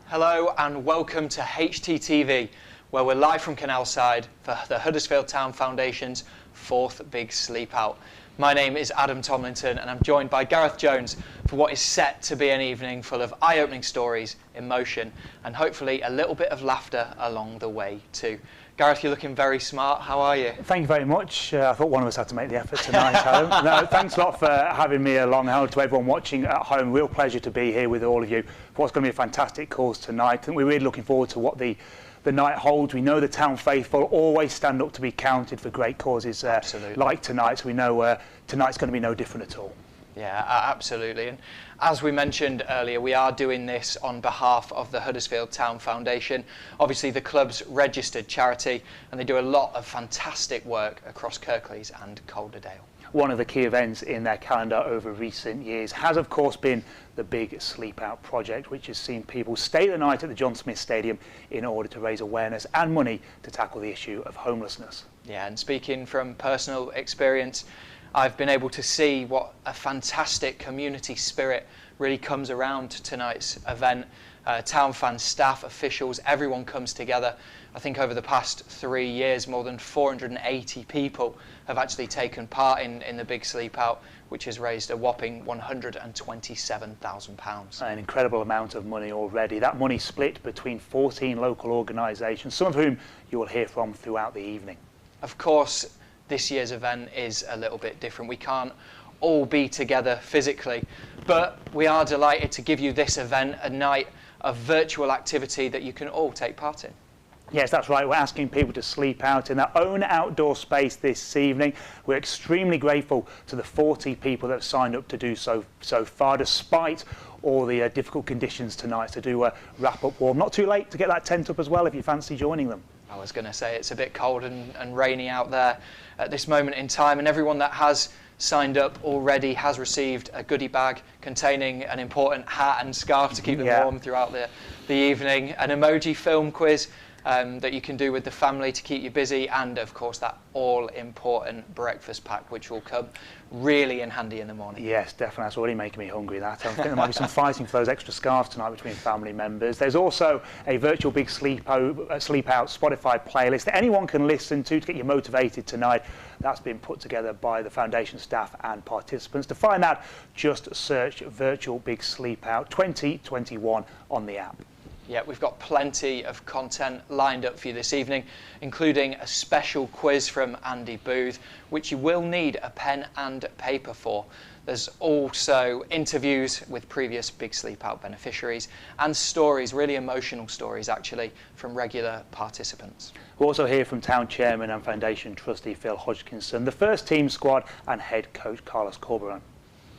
Hello and welcome to HTTV, where we're live from Canalside for the Huddersfield Town Foundation's 4th Big Sleep Out. My name is Adam Tomlinson and I'm joined by Gareth Jones for what is set to be an evening full of eye-opening stories, emotion and hopefully a little bit of laughter along the way too. Gareth, you're looking very smart. How are you? Thank you very much. I thought one of us had to make the effort tonight, Adam. No, thanks a lot for having me along. Hello to everyone watching at home. Real pleasure to be here with all of you for what's going to be a fantastic cause tonight. I think we're really looking forward to what the night holds. We know the town faithful always stand up to be counted for great causes like tonight, so we know tonight's going to be no different at all. Yeah, absolutely. And as we mentioned earlier, we are doing this on behalf of the Huddersfield Town Foundation, obviously the club's registered charity, and they do a lot of fantastic work across Kirklees and Calderdale. One of the key events in their calendar over recent years has of course been the Big Sleep Out project, which has seen people stay the night at the John Smith Stadium in order to raise awareness and money to tackle the issue of homelessness. Yeah, and speaking from personal experience, I've been able to see what a fantastic community spirit really comes around tonight's event. Town fans, staff, officials, everyone comes together. I think over the past 3 years, more than 480 people have actually taken part in the Big Sleep Out, which has raised a whopping £127,000. An incredible amount of money already. That money split between 14 local organisations, some of whom you will hear from throughout the evening. Of course, this year's event is a little bit different. We can't all be together physically, but we are delighted to give you this event, a night of virtual activity that you can all take part in. Yes, that's right. We're asking people to sleep out in their own outdoor space this evening. We're extremely grateful to the 40 people that have signed up to do so far, despite all the difficult conditions tonight, to do a wrap-up warm. Not too late to get that tent up as well if you fancy joining them. I was going to say it's a bit cold and rainy out there at this moment in time, and everyone that has signed up already has received a goodie bag containing an important hat and scarf to keep them warm throughout the evening, an emoji film quiz that you can do with the family to keep you busy, and of course that all-important breakfast pack which will come really in handy in the morning. Yes, definitely. That's already making me hungry, that. I think there might be some fighting for those extra scarves tonight between family members. There's also a virtual Big Sleep Out Spotify playlist that anyone can listen to get you motivated tonight. That's been put together by the foundation staff and participants. To find that, just search Virtual Big Sleep Out 2021 on the app. Yeah, we've got plenty of content lined up for you this evening, including a special quiz from Andy Booth, which you will need a pen and paper for. There's also interviews with previous Big Sleep Out beneficiaries and stories, really emotional stories actually, from regular participants. We'll also hear from Town Chairman and Foundation Trustee Phil Hodgkinson, the first team squad and head coach Carlos Corberan.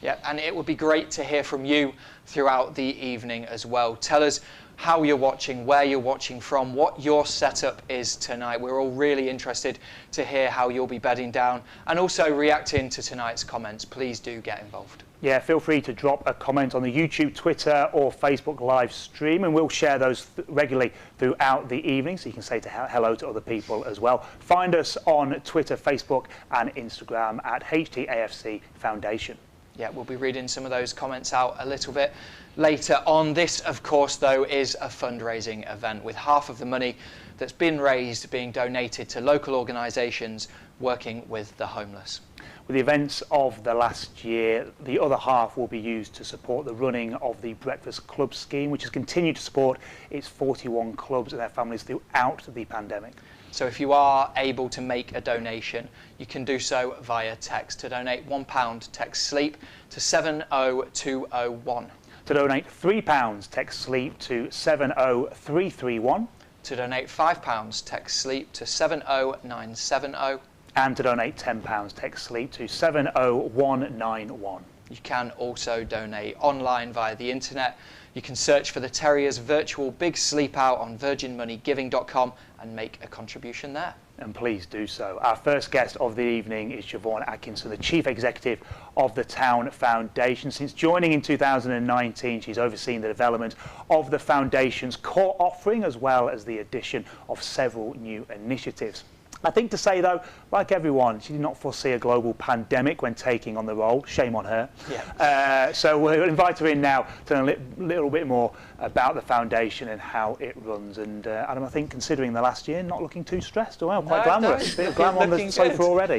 Yeah, and it would be great to hear from you throughout the evening as well. Tell us how you're watching, where you're watching from, what your setup is tonight. We're all really interested to hear how you'll be bedding down and also reacting to tonight's comments. Please do get involved. Yeah, feel free to drop a comment on the YouTube, Twitter or Facebook live stream, and we'll share those regularly throughout the evening, so you can say hello to other people as well. Find us on Twitter, Facebook and Instagram at HTAFC Foundation. Yeah, we'll be reading some of those comments out a little bit later on. This, of course, though, is a fundraising event with half of the money that's been raised being donated to local organisations working with the homeless. With the events of the last year, the other half will be used to support the running of the Breakfast Club scheme, which has continued to support its 41 clubs and their families throughout the pandemic. So if you are able to make a donation, you can do so via text. To donate £1, text SLEEP to 70201. To donate £3, text SLEEP to 70331. To donate £5, text SLEEP to 70970. And to donate £10, text SLEEP to 70191. You can also donate online via the internet. You can search for the Terriers Virtual Big Sleep Out on virginmoneygiving.com and make a contribution there. And please do so. Our first guest of the evening is Siobhan Atkinson, the Chief Executive of the Town Foundation. Since joining in 2019, she's overseen the development of the Foundation's core offering as well as the addition of several new initiatives. I think to say, though, like everyone, she did not foresee a global pandemic when taking on the role. Shame on her. Yeah. So we'll invite her in now to learn a little bit more about the foundation and how it runs. And Adam, I think considering the last year, not looking too stressed, or quite glamorous. Bit of glamour on the sofa already.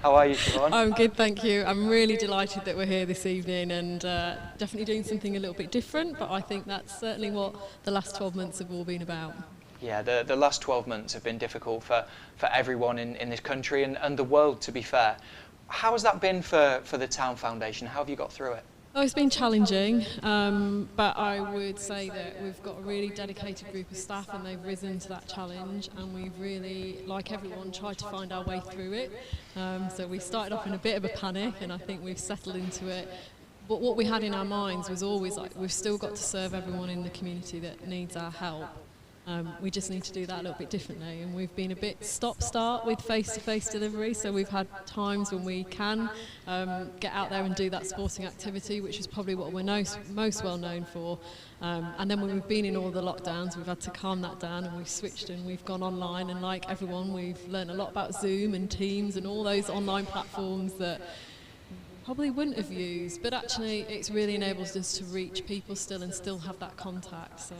How are you, Siobhan? I'm good, thank you. I'm really delighted that we're here this evening, and definitely doing something a little bit different, but I think that's certainly what the last 12 months have all been about. Yeah, the last 12 months have been difficult for everyone in this country and the world, to be fair. How has that been for the Town Foundation? How have you got through it? Oh, it's been challenging, but I would say that we've got a really dedicated group of staff and they've risen to that challenge, and we've really, like everyone, tried to find our way through it. So we started off in a bit of a panic, and I think we've settled into it. But what we had in our minds was always like, we've still got to serve everyone in the community that needs our help. We just need to do that a little bit differently, and we've been a bit stop-start with face-to-face delivery, so we've had times when we can get out there and do that sporting activity, which is probably what we're most well known for, and then when we've been in all the lockdowns, we've had to calm that down, and we've switched and we've gone online, and like everyone, we've learned a lot about Zoom and Teams and all those online platforms that probably wouldn't have used, but actually it's really enables us to reach people still and still have that contact. So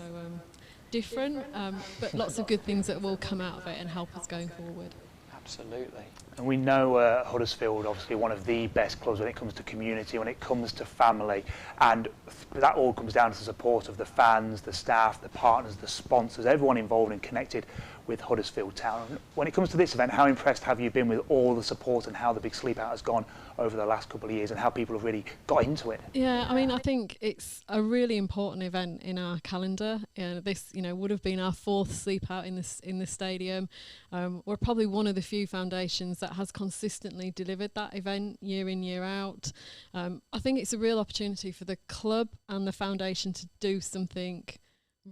different, but lots of good things that will come out of it and help us going forward. Absolutely. And we know Huddersfield, obviously one of the best clubs when it comes to community, when it comes to family, and that all comes down to the support of the fans, the staff, the partners, the sponsors, everyone involved and connected with Huddersfield Town. When it comes to this event, how impressed have you been with all the support and how the big sleep out has gone over the last couple of years and how people have really got into it? Yeah, I mean, I think it's a really important event in our calendar. This, would have been our fourth sleep out in the stadium. We're probably one of the few foundations that has consistently delivered that event year in, year out. I think it's a real opportunity for the club and the foundation to do something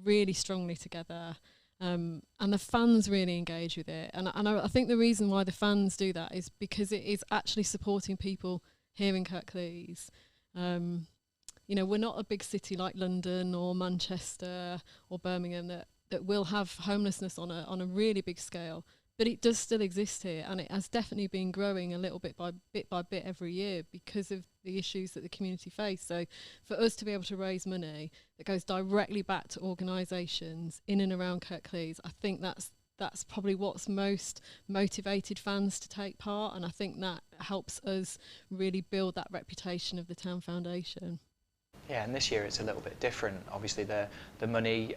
really strongly together. And the fans really engage with it. And I think the reason why the fans do that is because it is actually supporting people here in Kirklees. We're not a big city like London or Manchester or Birmingham that will have homelessness on a really big scale. But it does still exist here, and it has definitely been growing a little bit by bit every year because of the issues that the community face. So for us to be able to raise money that goes directly back to organisations in and around Kirklees, I think that's probably what's most motivated fans to take part, and I think that helps us really build that reputation of the Town Foundation. Yeah, and this year it's a little bit different. Obviously, the money,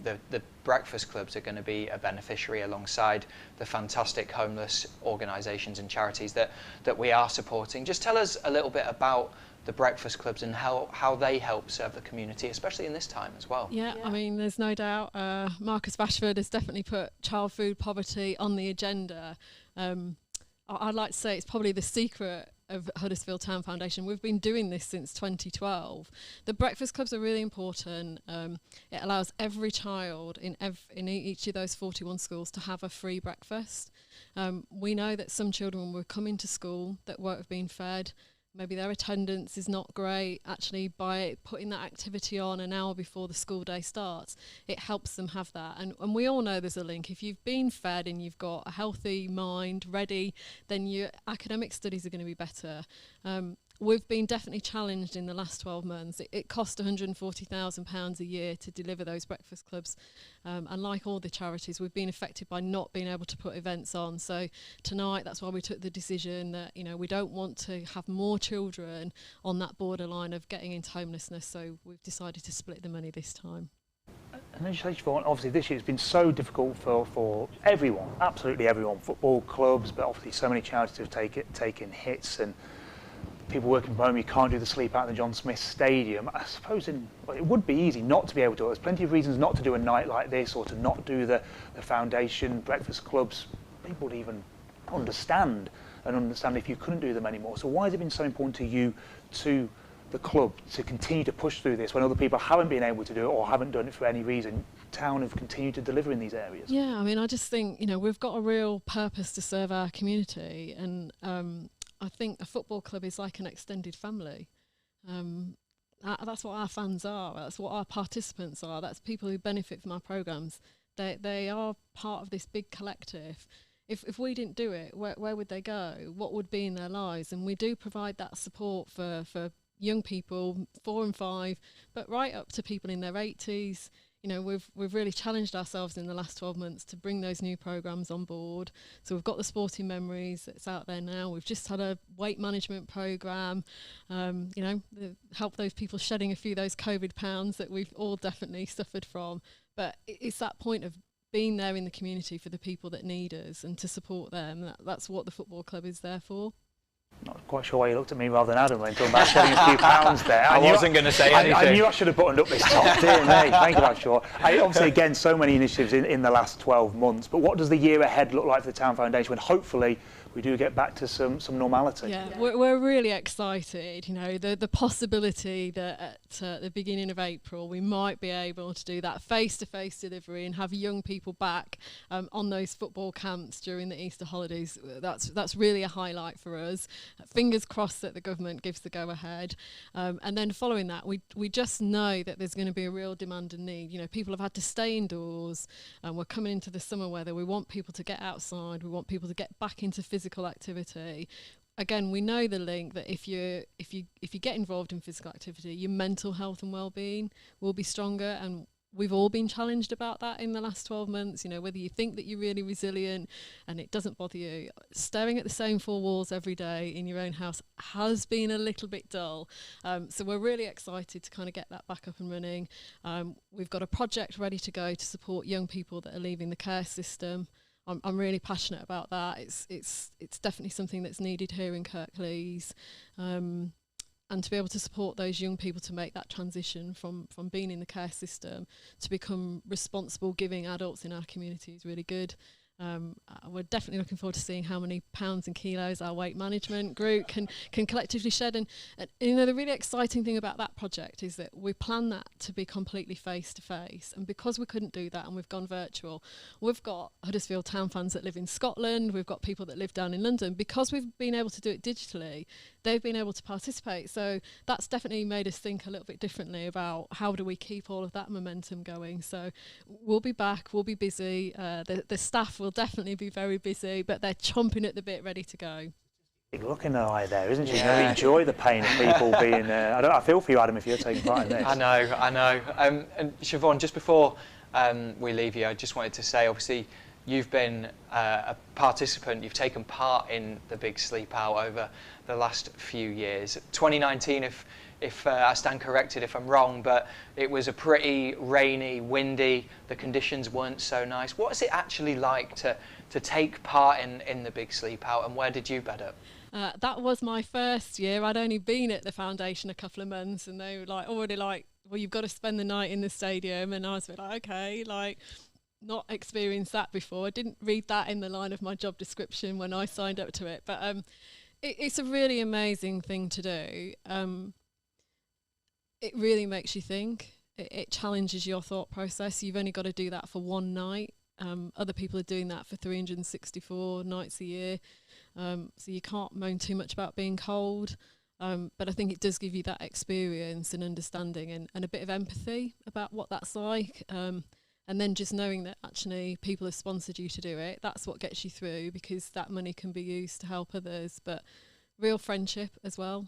the breakfast clubs are going to be a beneficiary alongside the fantastic homeless organisations and charities that we are supporting. Just tell us a little bit about the breakfast clubs and how they help serve the community, especially in this time as well. Yeah, I mean, there's no doubt Marcus Bashford has definitely put child food poverty on the agenda. I'd like to say it's probably the secret of Huddersfield Town Foundation. We've been doing this since 2012. The breakfast clubs are really important. It allows every child in each of those 41 schools to have a free breakfast. We know that some children will come into school that won't have been fed. Maybe their attendance is not great. Actually, by putting that activity on an hour before the school day starts, it helps them have that. And we all know there's a link. If you've been fed and you've got a healthy mind ready, then your academic studies are going to be better. We've been definitely challenged in the last 12 months. It cost £140,000 a year to deliver those breakfast clubs. And like all the charities, we've been affected by not being able to put events on. So tonight, that's why we took the decision that, we don't want to have more children on that borderline of getting into homelessness. So we've decided to split the money this time. And as you say, Siobhan, obviously this year has been so difficult for everyone, absolutely everyone, football clubs, but obviously so many charities have taken hits, and people working from home, you can't do the sleep out in the John Smith Stadium. I suppose it would be easy not to be able to. There's plenty of reasons not to do a night like this or to not do the foundation, breakfast clubs. People would even understand if you couldn't do them anymore. So why has it been so important to you, to the club, to continue to push through this when other people haven't been able to do it or haven't done it for any reason? Town have continued to deliver in these areas. Yeah, I mean, I just think, we've got a real purpose to serve our community, and I think a football club is like an extended family. That's what our fans are. That's what our participants are. That's people who benefit from our programmes. They are part of this big collective. if we didn't do it, where would they go? What would be in their lives? And we do provide that support for young people, 4 and 5, but right up to people in their 80s. You know, we've really challenged ourselves in the last 12 months to bring those new programmes on board. So we've got the Sporting Memories that's out there now. We've just had a weight management programme, you know, help those people shedding a few of those COVID pounds that we've all definitely suffered from. But it's that point of being there in the community for the people that need us and to support them. That's what the football club is there for. Not quite sure why you looked at me rather than Adam when talking about shedding a few pounds there. I wasn't going to say anything. I knew I should have buttoned up this top, didn't I? Thank you, I'm sure. Obviously, again, so many initiatives in the last 12 months. But what does the year ahead look like for the Town Foundation when hopefully we do get back to some normality? Yeah, we're really excited. You know, the possibility that at the beginning of April we might be able to do that face-to-face delivery and have young people back on those football camps during the Easter holidays. That's really a highlight for us. Fingers crossed that the government gives the go-ahead. And then following that, we just know that there's going to be a real demand and need. You know, people have had to stay indoors, and we're coming into the summer weather. We want people to get outside. We want people to get back into physical activity. Again, we know the link that if you get involved in physical activity, your mental health and well-being will be stronger, and we've all been challenged about that in the last 12 months. You know, whether you think that you're really resilient and it doesn't bother you, staring at the same 4 walls every day in your own house has been a little bit dull. So we're really excited to kind of get that back up and running. We've got a project ready to go to support young people that are leaving the care system. I'm really passionate about that. It's definitely something that's needed here in Kirklees. And to be able to support those young people to make that transition from being in the care system to become responsible, giving adults in our community is really good. We're definitely looking forward to seeing how many pounds and kilos our weight management group can collectively shed. And you know, the really exciting thing about that project is that we plan that to be completely face-to-face. And because we couldn't do that and we've gone virtual, we've got Huddersfield Town fans that live in Scotland, we've got people that live down in London. Because we've been able to do it digitally, they've been able to participate. So that's definitely made us think a little bit differently about how do we keep all of that momentum going. So we'll be back, we'll be busy. The staff will definitely be very busy, but they're chomping at the bit, ready to go. Big look in the eye there, isn't she? Yeah. You know, enjoy the pain of people being there. I feel for you, Adam, if you're taking part in this. I know. And Siobhan, just before we leave you, I just wanted to say, obviously, you've been a participant, you've taken part in the Big Sleep Out over the last few years. 2019, if I stand corrected if I'm wrong, but it was a pretty rainy, windy, the conditions weren't so nice. What is it actually like to take part in the Big Sleep Out, and where did you bed up? That was my first year. I'd only been at the foundation a couple of months, and they were already like, well, you've got to spend the night in the stadium. And I was like, okay, not experienced that before. I didn't read that in the line of my job description when I signed up to it. But it's a really amazing thing to do. It really makes you think. It challenges your thought process. You've only got to do that for one night. Other people are doing that for 364 nights a year. So you can't moan too much about being cold. But I think it does give you that experience and understanding and a bit of empathy about what that's like. And then just knowing that actually people have sponsored you to do it, that's what gets you through, because that money can be used to help others. But real friendship as well.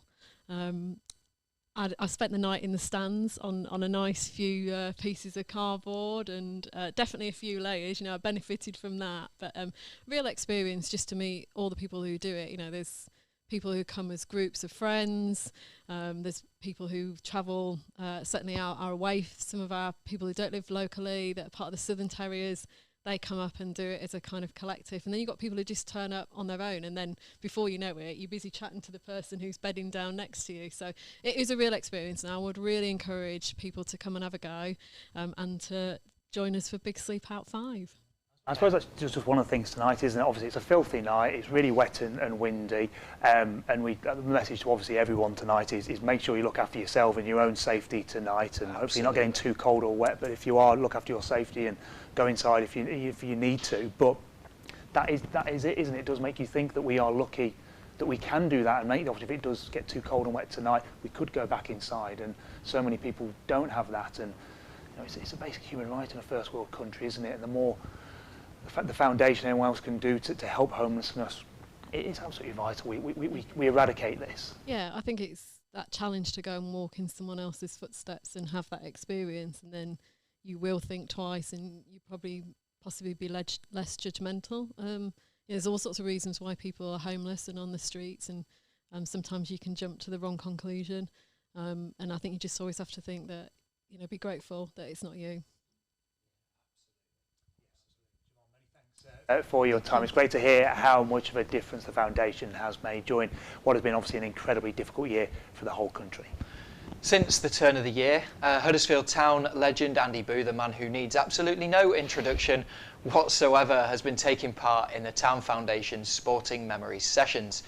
I spent the night in the stands on a nice few pieces of cardboard and definitely a few layers. You know, I benefited from that. But real experience just to meet all the people who do it. You know, there's people who come as groups of friends. There's people who travel, certainly our away, some of our people who don't live locally that are part of the Southern Terriers, they come up and do it as a kind of collective. And then you've got people who just turn up on their own, and then before you know it, you're busy chatting to the person who's bedding down next to you. So it is a real experience, and I would really encourage people to come and have a go and to join us for Big Sleep Out 5. I suppose that's just one of the things tonight, isn't it? Obviously, it's a filthy night. It's really wet and windy. And the message to obviously everyone tonight is make sure you look after yourself and your own safety tonight. And hopefully you're not getting too cold or wet. But if you are, look after your safety and go inside if you need to. But that is it, isn't it? It does make you think that we are lucky that we can do that. And obviously, if it does get too cold and wet tonight, we could go back inside. And so many people don't have that. And you know, it's a basic human right in a first world country, isn't it? And the more the foundation, anyone else can do to help homelessness, it is absolutely vital. We eradicate this. Yeah, I think it's that challenge to go and walk in someone else's footsteps and have that experience, and then you will think twice, and you possibly be less judgmental. There's all sorts of reasons why people are homeless and on the streets, and sometimes you can jump to the wrong conclusion. And I think you just always have to think that, be grateful that it's not you. For your time. It's great to hear how much of a difference the foundation has made during what has been obviously an incredibly difficult year for the whole country. Since the turn of the year, Huddersfield Town legend Andy Boo, the man who needs absolutely no introduction whatsoever, has been taking part in the Town Foundation's Sporting Memories sessions.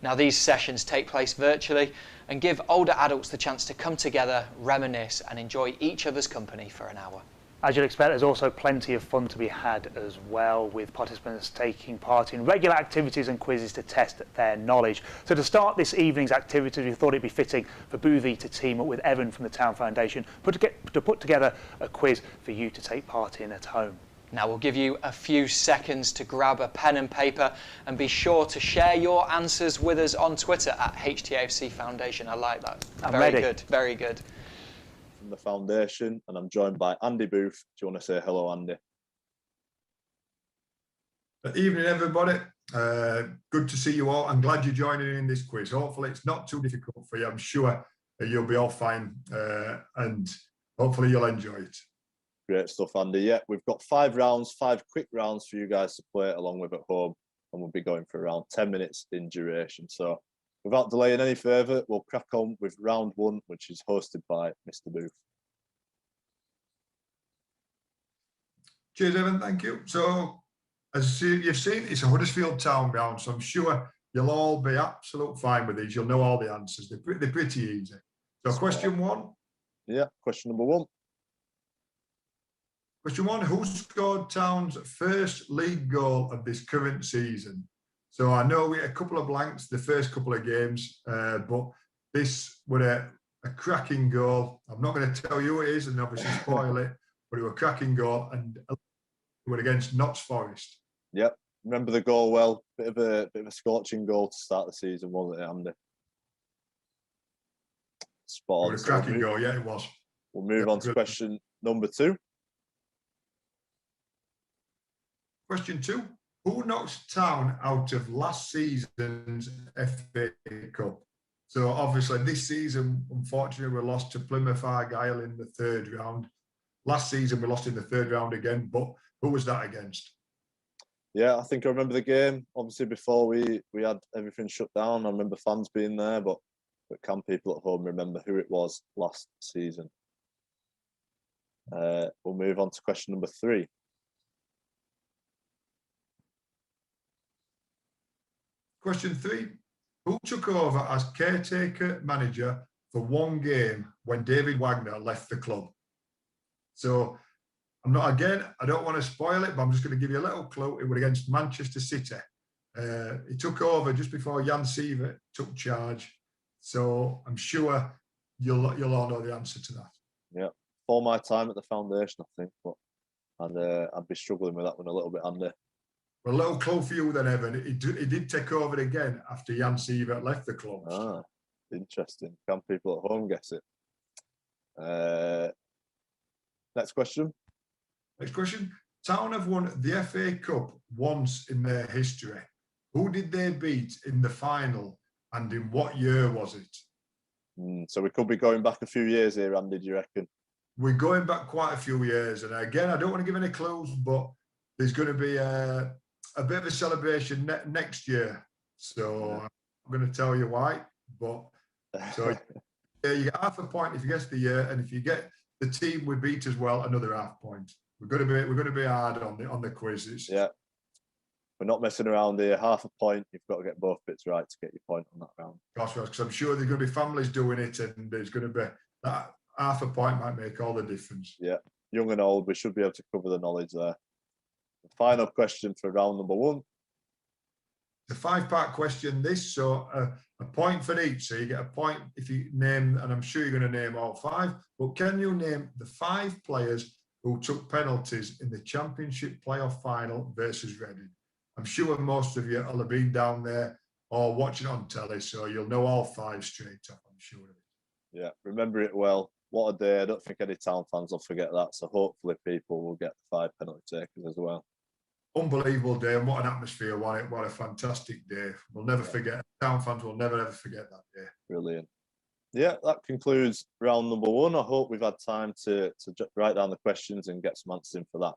Now, these sessions take place virtually and give older adults the chance to come together, reminisce and enjoy each other's company for an hour. As you'd expect, there's also plenty of fun to be had as well, with participants taking part in regular activities and quizzes to test their knowledge. So to start this evening's activities, we thought it'd be fitting for Boothie to team up with Evan from the Town Foundation to put together a quiz for you to take part in at home. Now we'll give you a few seconds to grab a pen and paper, and be sure to share your answers with us on Twitter at HTAFC Foundation. I like that. I'm very ready. Good, very good. From the foundation, and I'm joined by Andy Booth. Do you want to say hello, Andy? Good evening, everybody. Good to see you all. I'm glad you're joining in this quiz. Hopefully it's not too difficult for you. I'm sure that you'll be all fine, and hopefully you'll enjoy it. Great stuff, Andy. Yeah, we've got 5 rounds, 5 quick rounds for you guys to play along with at home, and we'll be going for around 10 minutes in duration. So without delaying any further, we'll crack on with round 1, which is hosted by Mr. Booth. Cheers, Evan. Thank you. So, as you've seen, it's a Huddersfield Town round, so I'm sure you'll all be absolutely fine with these. You'll know all the answers. They're pretty easy. So, question 1. Yeah, question number 1. Question 1, who scored Town's first league goal of this current season? So I know we had a couple of blanks the first couple of games, but this was a cracking goal. I'm not going to tell you who it is and obviously spoil it, but it was a cracking goal, and it was against Notts Forest. Yep, remember the goal well. Bit of a scorching goal to start the season, wasn't it, Andy? Spot on. It was a cracking goal, yeah, it was. We'll move on to question number 2. Question 2. Who knocked Town out of last season's FA Cup? So obviously this season, unfortunately, we lost to Plymouth Argyle in the 3rd round. Last season, we lost in the 3rd round again, but who was that against? Yeah, I think I remember the game. Obviously, before we had everything shut down, I remember fans being there, but can people at home remember who it was last season? We'll move on to question number 3. Question 3. Who took over as caretaker manager for 1 game when David Wagner left the club? So I don't want to spoil it, but I'm just going to give you a little clue. It was against Manchester City. He took over just before Jan Sievert took charge. So I'm sure you'll all know the answer to that. Yeah, for my time at the foundation, I think, but I'd be struggling with that one a little bit, Andy. Well, a little clue for you then, Evan. He did take over again after Jan Sievert left the club. Ah, interesting. Can people at home guess it? Next question. Next question. Town have won the FA Cup once in their history. Who did they beat in the final, and in what year was it? So we could be going back a few years here, Andy, do you reckon? We're going back quite a few years. And again, I don't want to give any clues, but there's going to be a bit of a celebration next year. So I'm going to tell you why. But so you get half a point if you guess the year, and if you get the team we beat as well, another half point. We're going to be hard on the quizzes. Yeah, we're not messing around here. Half a point. You've got to get both bits right to get your point on that round. Because I'm sure there's going to be families doing it, and there's going to be that half a point might make all the difference. Yeah, young and old, we should be able to cover the knowledge there. The final question for round number 1. It's a 5-part question, this, so a point for each. So you get a point if you name, and I'm sure you're going to name all 5, but can you name the 5 players who took penalties in the Championship playoff final versus Reading. I'm sure most of you will have been down there or watching on telly, so you'll know all 5 straight off, I'm sure of it. Yeah, remember it well. What a day. I don't think any Town fans will forget that. So hopefully people will get the 5 penalty takers as well. Unbelievable day, and what an atmosphere. What a fantastic day. We'll never forget. Town fans will never ever forget that day. Brilliant. Yeah, that concludes round number 1. I hope we've had time to write down the questions and get some answers in for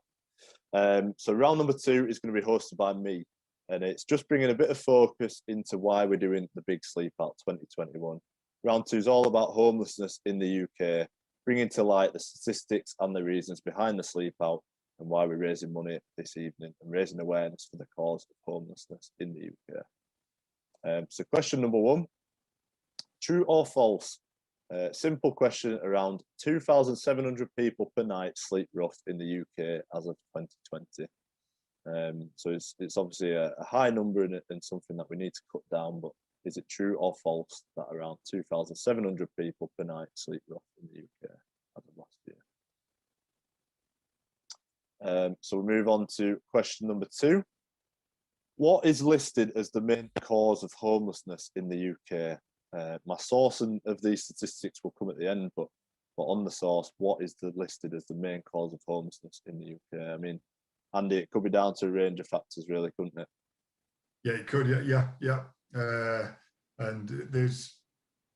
that. So round number 2 is going to be hosted by me, and it's just bringing a bit of focus into why we're doing the Big Sleep Out 2021. Round 2 is all about homelessness in the UK, bringing to light the statistics and the reasons behind the sleep out and why we're raising money this evening and raising awareness for the cause of homelessness in the UK. So question number 1, true or false? Simple question. Around 2,700 people per night sleep rough in the UK as of 2020. So it's obviously a high number and something that we need to cut down, but is it true or false that around 2,700 people per night sleep rough in the UK as of last year? So we move on to question number 2. What is listed as the main cause of homelessness in the UK? My source of these statistics will come at the end, but on the source, what is listed as the main cause of homelessness in the UK? I mean, Andy, it could be down to a range of factors, really, couldn't it? Yeah, it could. Yeah. And there's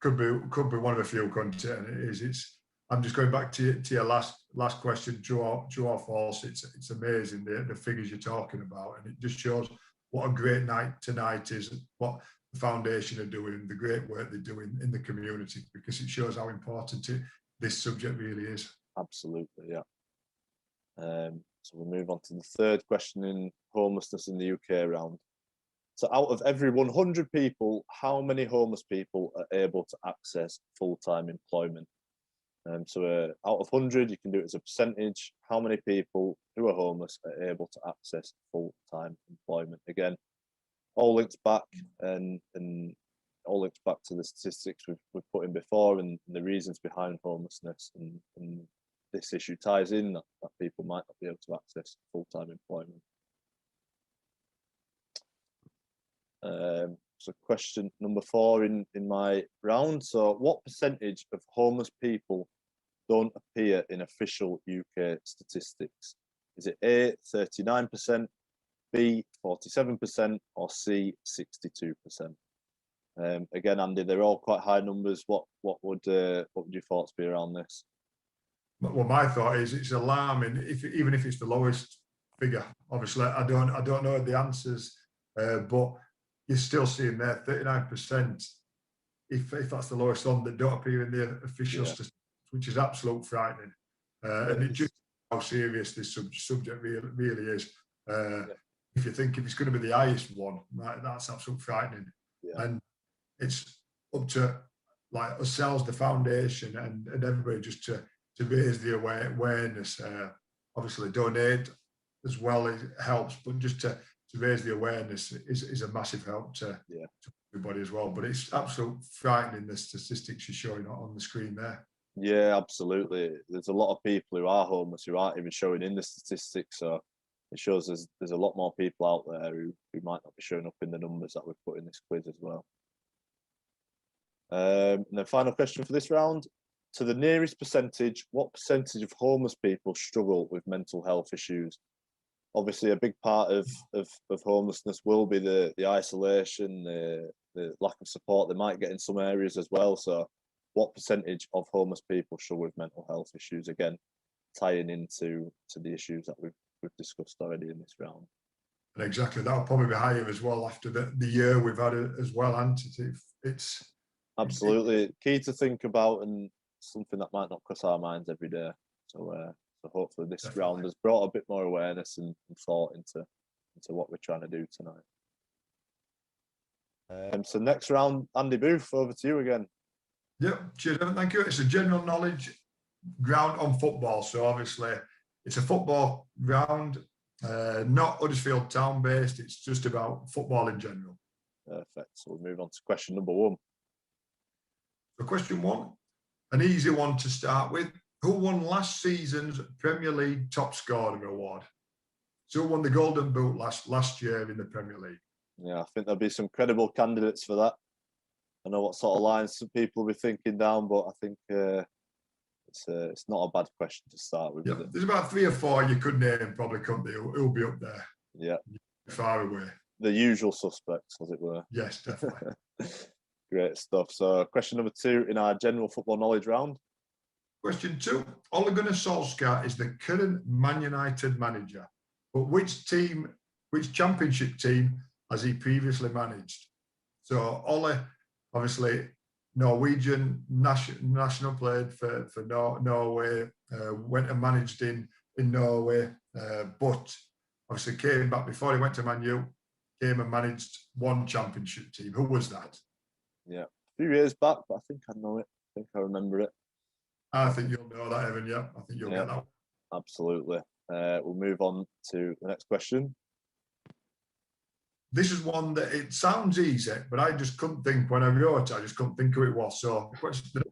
could be one of a few, couldn't it? And it is. I'm just going back to your last question, true or false. It's amazing the figures you're talking about, and it just shows what a great night tonight is, what the foundation are doing, the great work they're doing in the community, because it shows how important this subject really is. Absolutely, yeah. So we'll move on to the 3rd question in homelessness in the UK round. So out of every 100 people, how many homeless people are able to access full-time employment? So out of 100, you can do it as a percentage. How many people who are homeless are able to access full-time employment? Again, all links back and all links back to the statistics we've put in before and the reasons behind homelessness. And this issue ties in that people might not be able to access full-time employment. So question number 4 in my round. So what percentage of homeless people don't appear in official UK statistics? Is it A, 39%, B, 47%, or C, 62%? Again, Andy, they're all quite high numbers. What would your thoughts be around this? Well, my thought is it's alarming, even if it's the lowest figure. Obviously, I don't know the answers, but you're still seeing there 39%. If that's the lowest one that don't appear in the official statistics, which is absolute frightening, and it just how serious this subject really is. If you think if it's going to be the highest one, right, that's absolute frightening, and it's up to like ourselves, the foundation, and everybody just to raise the awareness. Obviously, donate as well, it helps, but just to raise the awareness is a massive help to everybody as well. But it's absolutely frightening, the statistics you're showing on the screen there. Yeah, absolutely. There's a lot of people who are homeless who aren't even showing in the statistics, so it shows there's a lot more people out there who might not be showing up in the numbers that we've put in this quiz as well. And then final question for this round. To the nearest percentage, what percentage of homeless people struggle with mental health issues? Obviously, a big part of homelessness will be the isolation, the lack of support they might get in some areas as well. So what percentage of homeless people struggle with mental health issues? Again, tying into the issues that we've discussed already in this round. And exactly, that'll probably be higher as well after the year we've had as well, and it's absolutely key to think about and something that might not cross our minds every day. So hopefully this round has brought a bit more awareness and thought into what we're trying to do tonight. So next round, Andy Booth, over to you again. Yeah, cheers, thank you. It's a general knowledge ground on football. So obviously it's a football round, not Huddersfield Town based. It's just about football in general. Perfect. So we'll move on to question number 1. So question 1, an easy one to start with. who won last season's Premier League top scorer award? So who won the Golden Boot last year in the Premier League? Yeah, I think there'll be some credible candidates for that. I know what sort of lines some people will be thinking down, but I think it's not a bad question to start with. Yeah, there's about 3 or 4 you could name, probably, couldn't they? Who'll be up there? Yeah. Far away. The usual suspects, as it were. Yes, definitely. Great stuff. So question number 2 in our general football knowledge round. Question 2. Ole Gunnar Solskjaer is the current Man United manager, but which championship team has he previously managed? So Ole, obviously, Norwegian national, played for Norway, went and managed in Norway, but obviously came back before he went to Man U, came and managed one championship team. Who was that? Yeah, a few years back, but I think I know it. I think I remember it. I think you'll know that, Evan. Yeah, I think you'll get that. Absolutely. We'll move on to the next question. This is one that it sounds easy, but I just couldn't think when I wrote it. I just couldn't think who it was. So, question: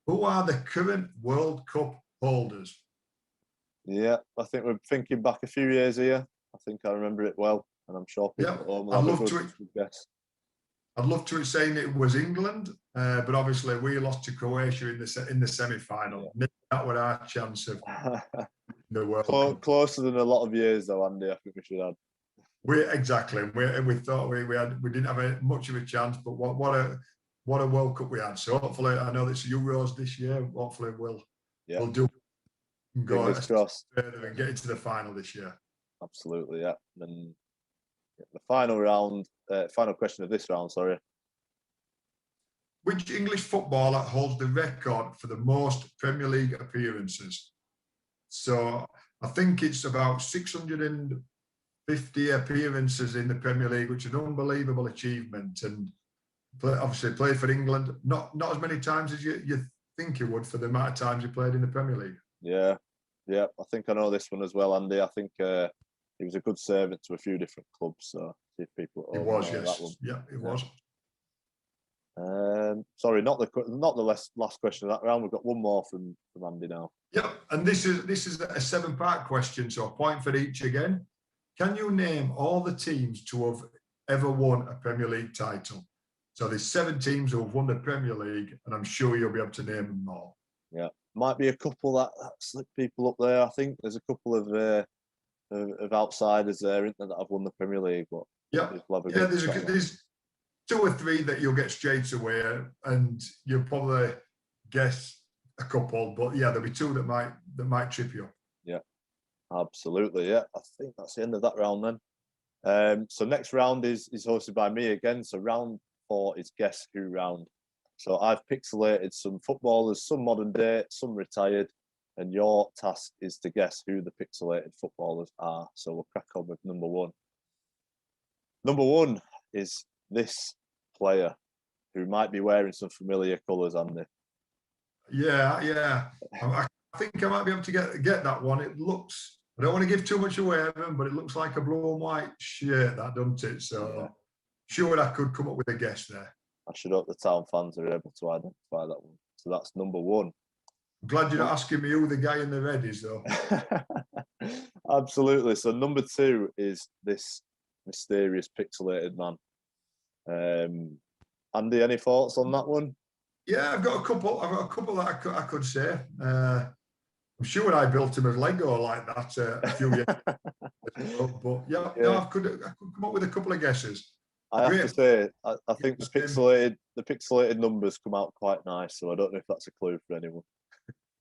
who are the current World Cup holders? Yeah, I think we're thinking back a few years here. I think I remember it well, and I'm sure people at home will have a good guess. I'd love to saying it was England, but obviously we lost to Croatia in the semi-final. Yeah. That was our chance of the World Cup. Closer than a lot of years, though, Andy. I think we should add. Exactly. We thought we didn't have much of a chance, but what a World Cup we had. So hopefully, I know it's Euros this year. Hopefully, we'll do and go further and get into the final this year. Absolutely, yeah. And the final round, final question of this round, sorry. Which English footballer holds the record for the most Premier League appearances? So I think it's about 650 appearances in the Premier League, which is an unbelievable achievement. And obviously played for England, not as many times as you think he would for the amount of times he played in the Premier League. Yeah, I think I know this one as well, Andy. I think he was a good servant to a few different clubs. So see if people. It was, yes. That one. Yeah, it was. Sorry, not the last question of that round. We've got one more from Andy now. Yep, and this is a 7-part question, so a point for each again. Can you name all the teams to have ever won a Premier League title? So there's 7 teams who have won the Premier League, and I'm sure you'll be able to name them all. Yeah, might be a couple that slip people up there. I think there's a couple of outsiders there, isn't there, that have won the Premier League. But there's 2 or 3 that you'll get straight away, and you'll probably guess a couple. But yeah, there'll be 2 that might trip you up. Yeah, absolutely. Yeah, I think that's the end of that round then. So next round is hosted by me again. So round 4 is Guess Who round. So I've pixelated some footballers, some modern day, some retired, and your task is to guess who the pixelated footballers are. So we'll crack on with number 1. Number 1 is this player who might be wearing some familiar colours, Andy. Yeah. I think I might be able to get that one. It looks, I don't want to give too much away, Evan, but it looks like a blue and white shirt, that, doesn't it? So sure I could come up with a guess there. I should hope the Town fans are able to identify that one. So that's number 1. I'm glad you're not asking me who the guy in the red is, though. Absolutely. So number 2 is this mysterious pixelated man. Andy, any thoughts on that one? Yeah, I've got a couple that I could say. I'm sure I built him as Lego like that a few years ago. But yeah. No, I could come up with a couple of guesses. I have to say, I think the pixelated numbers come out quite nice, so I don't know if that's a clue for anyone.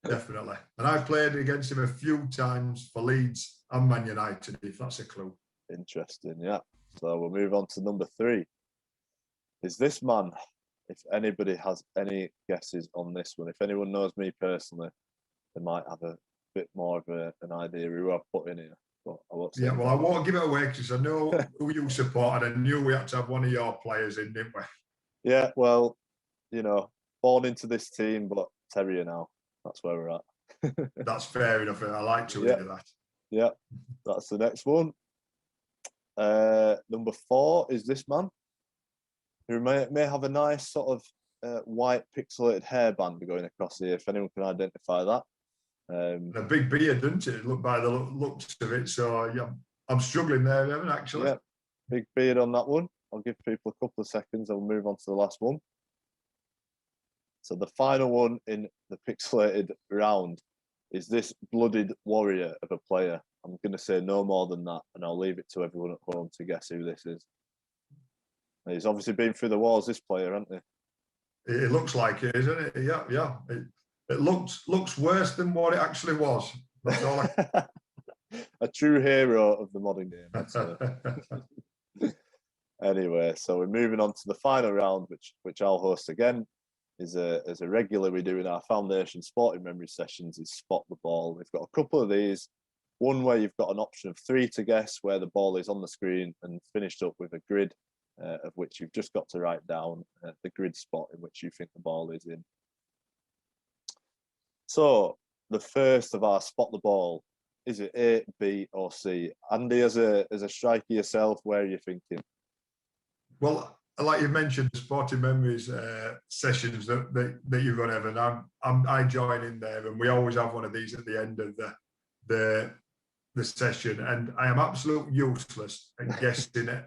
Definitely. And I've played against him a few times for Leeds and Man United, if that's a clue. Interesting, yeah. So we'll move on to number 3. Is this man, if anybody has any guesses on this one, if anyone knows me personally, they might have a bit more of an idea who I've put in here. But I won't say I won't give it away because I know who you support, and I knew we had to have one of your players in, didn't we? Yeah, well, born into this team, but Terrier now. That's where we're at. That's fair enough. I like to hear that. Yeah, that's the next one. Number 4 is this man, who may have a nice sort of white pixelated hairband going across here, if anyone can identify that. A big beard, doesn't it? Look by the looks of it. So yeah, I'm struggling there, Evan, actually. Yeah, big beard on that one. I'll give people a couple of seconds and we'll move on to the last one. So the final one in the pixelated round is this blooded warrior of a player. I'm going to say no more than that, and I'll leave it to everyone at home to guess who this is. He's obviously been through the wars, this player, hasn't he? It looks like it, isn't it? Yeah, yeah. It looks worse than what it actually was. That's all. A true hero of the modern game, I'd say. Anyway, so we're moving on to the final round, which I'll host again. As a regular we do in our foundation sporting memory sessions, is spot the ball. We've got a couple of these. One where you've got an option of 3 to guess where the ball is on the screen, and finished up with a grid of which you've just got to write down the grid spot in which you think the ball is in. So the first of our spot the ball, is it A, B or C? Andy, as a striker yourself, where are you thinking? Well, like you mentioned, the sporting memories sessions that you run, Evan, I join in there, and we always have one of these at the end of the session, and I am absolutely useless at guessing it.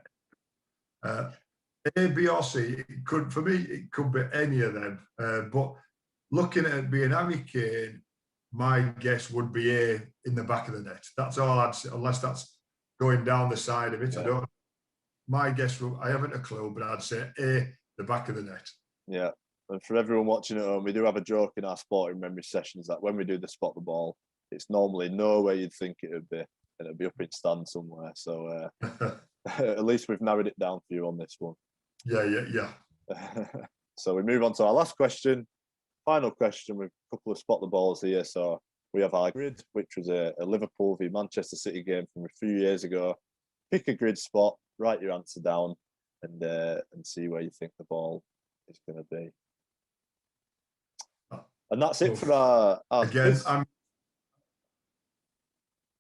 A, B or C, for me, it could be any of them. But looking at it being Harry Kane, my guess would be A, in the back of the net. That's all I'd say, unless that's going down the side of it. Yeah. I don't. My guess, I haven't a clue, but I'd say A, the back of the net. Yeah, and for everyone watching at home, we do have a joke in our sporting memory sessions that when we do the spot the ball, it's normally nowhere you'd think it would be, and it'll be up in stand somewhere. So at least we've narrowed it down for you on this one. Yeah. So we move on to our last question, final question with a couple of spot the balls here. So we have our grid, which was a Liverpool v Manchester City game from a few years ago. Pick a grid spot, write your answer down, and see where you think the ball is going to be. And that's it for our again. Quiz.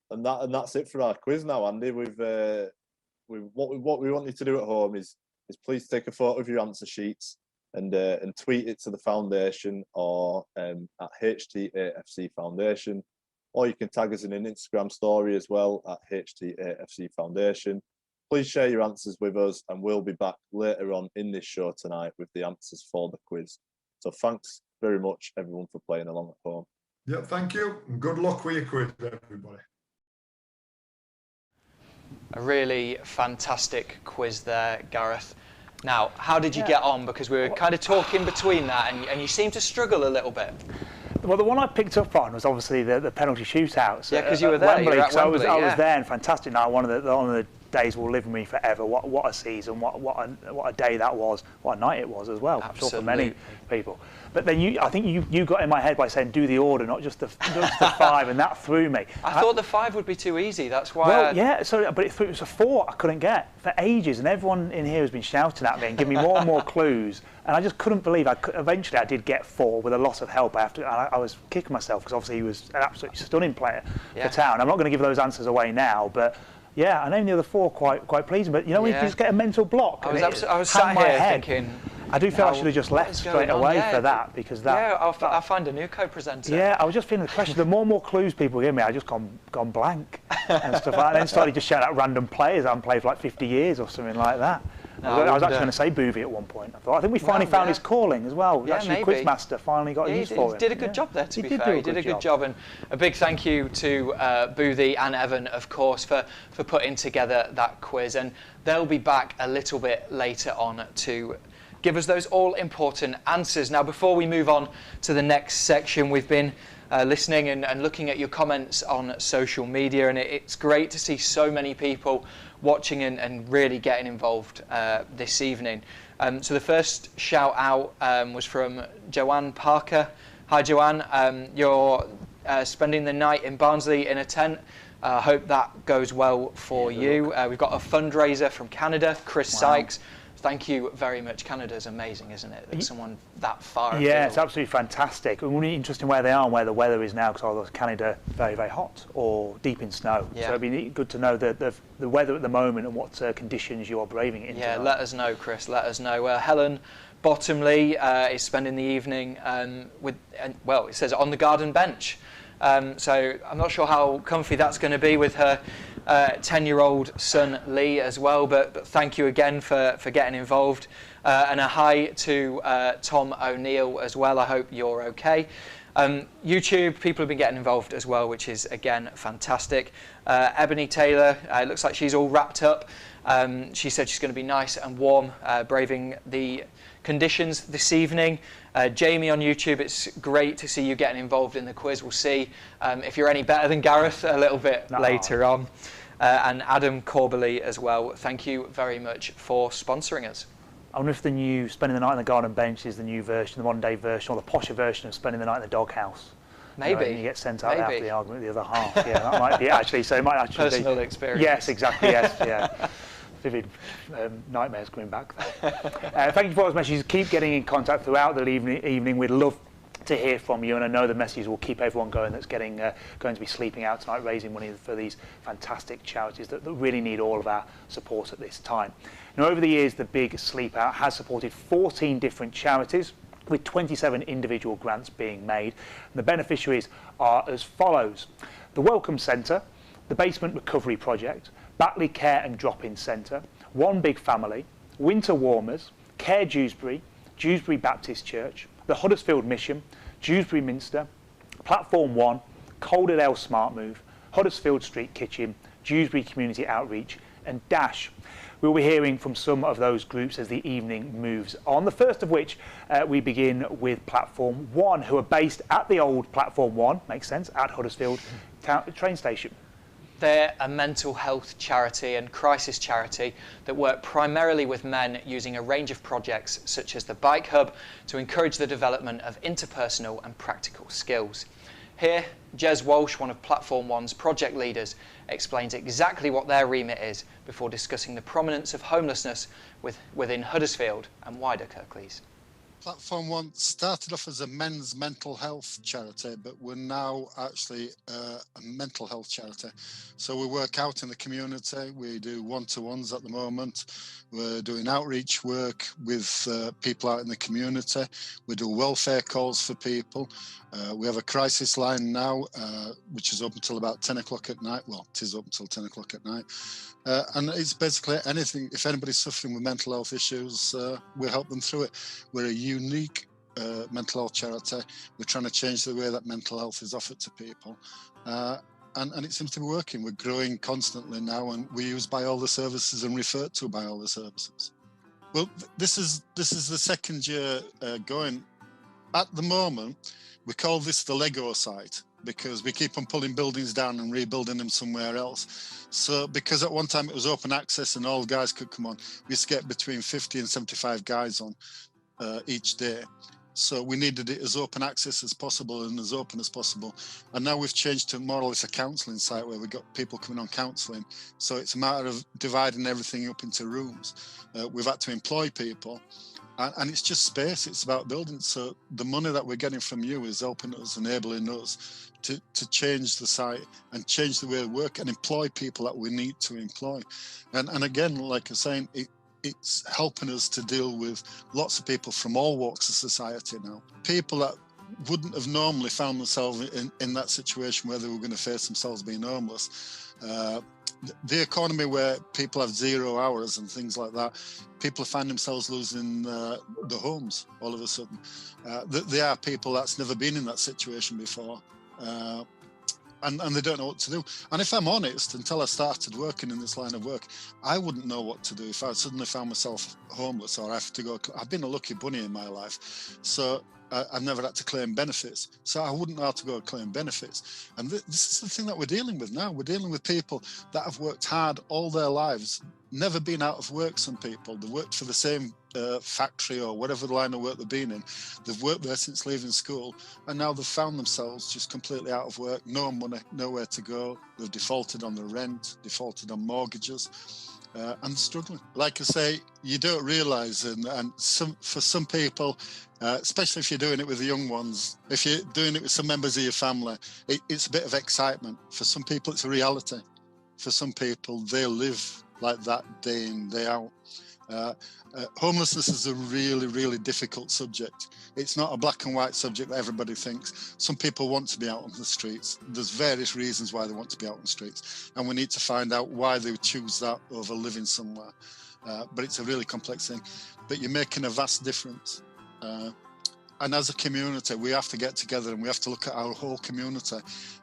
And that's it for our quiz now, Andy. What we want you to do at home is please take a photo of your answer sheets and tweet it to the foundation or at HTAFC Foundation, or you can tag us in an Instagram story as well at HTAFC Foundation. Please share your answers with us, and we'll be back later on in this show tonight with the answers for the quiz. So thanks very much, everyone, for playing along at home. Yeah, thank you, and good luck with your quiz, everybody. A really fantastic quiz there, Gareth. Now, how did you get on? Because we were kind of talking between that, and you seemed to struggle a little bit. Well, the one I picked up on was obviously the penalty shootouts. Yeah, because you were there. Wembley, you were at Wembley, I was there, and fantastic night. One of the days will live with me forever. What a season! What a day that was! What a night it was as well. Absolutely. I'm sure for many people. But then I think you got in my head by saying do the order, not just the 5, and that threw me. I thought the 5 would be too easy. That's why. Well, yeah. So, but it was a 4 I couldn't get for ages, and everyone in here has been shouting at me and giving me more and more clues, and I just couldn't believe. Eventually, I did get 4 with a lot of help. I was kicking myself because obviously he was an absolutely stunning player for Town. I'm not going to give those answers away now, but. Yeah, I named the other 4 quite pleasing, but you know when you just get a mental block. I was sat here thinking. I do feel I should have just left straight away for that, because that. Yeah, I'll find a new co-presenter. Yeah, I was just feeling the pressure. The more and more clues people give me, I just gone blank and stuff like that. And then started just shouting out random players I haven't played for like 50 years or something like that. I was actually going to say Boovie at one point. I think we finally found his calling as well. Yeah, actually, Quizmaster finally got used for him. He did a good job there, to be fair. He did a good job. And a big thank you to Boothie and Evan, of course, for putting together that quiz. And they'll be back a little bit later on to give us those all-important answers. Now, before we move on to the next section, we've been listening and looking at your comments on social media, and it's great to see so many people watching and really getting involved this evening. So the first shout out was from Joanne Parker. Hi Joanne, you're spending the night in Barnsley in a tent. I hope that goes well for you. We've got a fundraiser from Canada, Chris Sykes. Thank you very much. Canada's amazing, isn't it? That someone that far afield. Yeah, it's absolutely fantastic. And really interesting where they are and where the weather is now, because either Canada very, very hot or deep in snow. Yeah. So it'd be good to know the weather at the moment and what conditions you are braving into. Yeah, let us know, Chris. Let us know. Helen Bottomley is spending the evening it says on the garden bench. So I'm not sure how comfy that's going to be with her 10-year-old son Lee as well, but thank you again for getting involved. And a hi to Tom O'Neill as well. I hope you're okay. YouTube, people have been getting involved as well, which is again fantastic. Ebony Taylor, it looks like she's all wrapped up. She said she's going to be nice and warm, braving the conditions this evening. Jamie on YouTube, it's great to see you getting involved in the quiz. We'll see if you're any better than Gareth a little bit later on. And Adam Corbally as well, thank you very much for sponsoring us. I wonder if the new Spending the Night on the Garden Bench is the new version, the modern day version, or the posher version of Spending the Night in the Doghouse. Maybe. You get sent out after the argument with the other half. Yeah, that might be actually. So it might actually personal be, experience. Yes, exactly. Yes, yeah. Vivid nightmares coming back there. Thank you for those messages. Keep getting in contact throughout the evening. We'd love to hear from you, and I know the messages will keep everyone going that's going to be sleeping out tonight, raising money for these fantastic charities that really need all of our support at this time. Now, over the years, the Big Sleep Out has supported 14 different charities, with 27 individual grants being made. And the beneficiaries are as follows: the Welcome Centre, the Basement Recovery Project, Batley Care and Drop-In Centre, One Big Family, Winter Warmers, Care Dewsbury, Dewsbury Baptist Church, the Huddersfield Mission, Dewsbury Minster, Platform 1, Calderdale Smart Move, Huddersfield Street Kitchen, Dewsbury Community Outreach, and Dash. We'll be hearing from some of those groups as the evening moves on. The first of which we begin with Platform 1, who are based at the old Platform 1, makes sense, at Huddersfield train station. They're a mental health charity and crisis charity that work primarily with men using a range of projects such as the Bike Hub to encourage the development of interpersonal and practical skills. Here, Jez Walsh, one of Platform 1's project leaders, explains exactly what their remit is before discussing the prominence of homelessness within Huddersfield and wider Kirklees. Platform 1 started off as a men's mental health charity, but we're now actually a mental health charity. So we work out in the community, we do one-to-ones at the moment, we're doing outreach work with people out in the community, we do welfare calls for people, we have a crisis line now, which is open till about 10 o'clock at night. Well, it is open till 10 o'clock at night. And it's basically anything. If anybody's suffering with mental health issues, we help them through it. We're a unique mental health charity. We're trying to change the way that mental health is offered to people. And it seems to be working. We're growing constantly now, and we're used by all the services and referred to by all the services. Well, this is the second year going. At the moment, we call this the Lego site, because we keep on pulling buildings down and rebuilding them somewhere else. So because at one time it was open access and all guys could come on, we used to get between 50 and 75 guys on each day. So we needed it as open access as possible and as open as possible. And now we've changed to more or less a counselling site where we've got people coming on counselling. So it's a matter of dividing everything up into rooms. We've had to employ people. And it's just space, it's about building. So the money that we're getting from you is helping us, enabling us to change the site and change the way we work and employ people that we need to employ. And again, like I'm saying, it's helping us to deal with lots of people from all walks of society now. People that wouldn't have normally found themselves in that situation where they were going to face themselves being homeless. The economy where people have 0 hours and things like that, people find themselves losing the homes all of a sudden. They are people that's never been in that situation before, and they don't know what to do. And if I'm honest, until I started working in this line of work, I wouldn't know what to do if I suddenly found myself homeless or I have to go. I've been a lucky bunny in my life, so I've never had to claim benefits, so I wouldn't know how to go and claim benefits. And this is the thing that we're dealing with now. We're dealing with people that have worked hard all their lives, never been out of work. Some people, they've worked for the same factory or whatever line of work they've been in. They've worked there since leaving school, and now they've found themselves just completely out of work, no money, nowhere to go. They've defaulted on the rent, defaulted on mortgages. And struggling. Like I say, you don't realise, and for some people, especially if you're doing it with the young ones, if you're doing it with some members of your family, it's a bit of excitement. For some people, it's a reality. For some people, they live like that day in, day out. Homelessness is a really, really difficult subject. It's not a black and white subject that everybody thinks. Some people want to be out on the streets. There's various reasons why they want to be out on the streets, and we need to find out why they would choose that over living somewhere. But it's a really complex thing. But you're making a vast difference. And as a community, we have to get together and we have to look at our whole community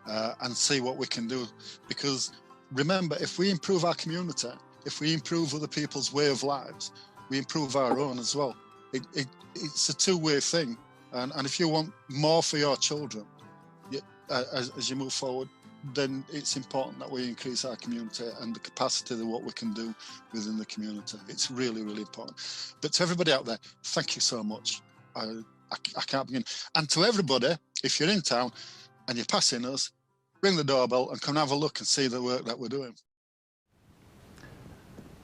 and see what we can do. Because remember, if we improve our community, if we improve other people's way of lives, we improve our own as well. It's a two-way thing. And if you want more for your children, as you move forward, then it's important that we increase our community and the capacity of what we can do within the community. It's really, really important. But to everybody out there, thank you so much. I can't begin. And to everybody, if you're in town and you're passing us, ring the doorbell and come and have a look and see the work that we're doing.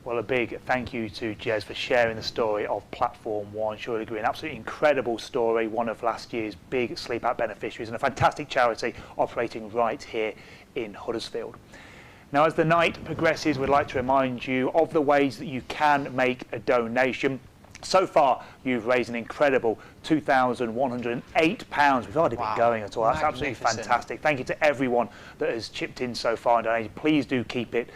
Well, a big thank you to Jez for sharing the story of Platform One. Sure agree, an absolutely incredible story, one of last year's big sleep out beneficiaries, and a fantastic charity operating right here in Huddersfield. Now, as the night progresses, we'd like to remind you of the ways that you can make a donation. So far, you've raised an incredible £2,108. We've already been going at all. That's absolutely fantastic. Thank you to everyone that has chipped in so far and donated. Please do keep it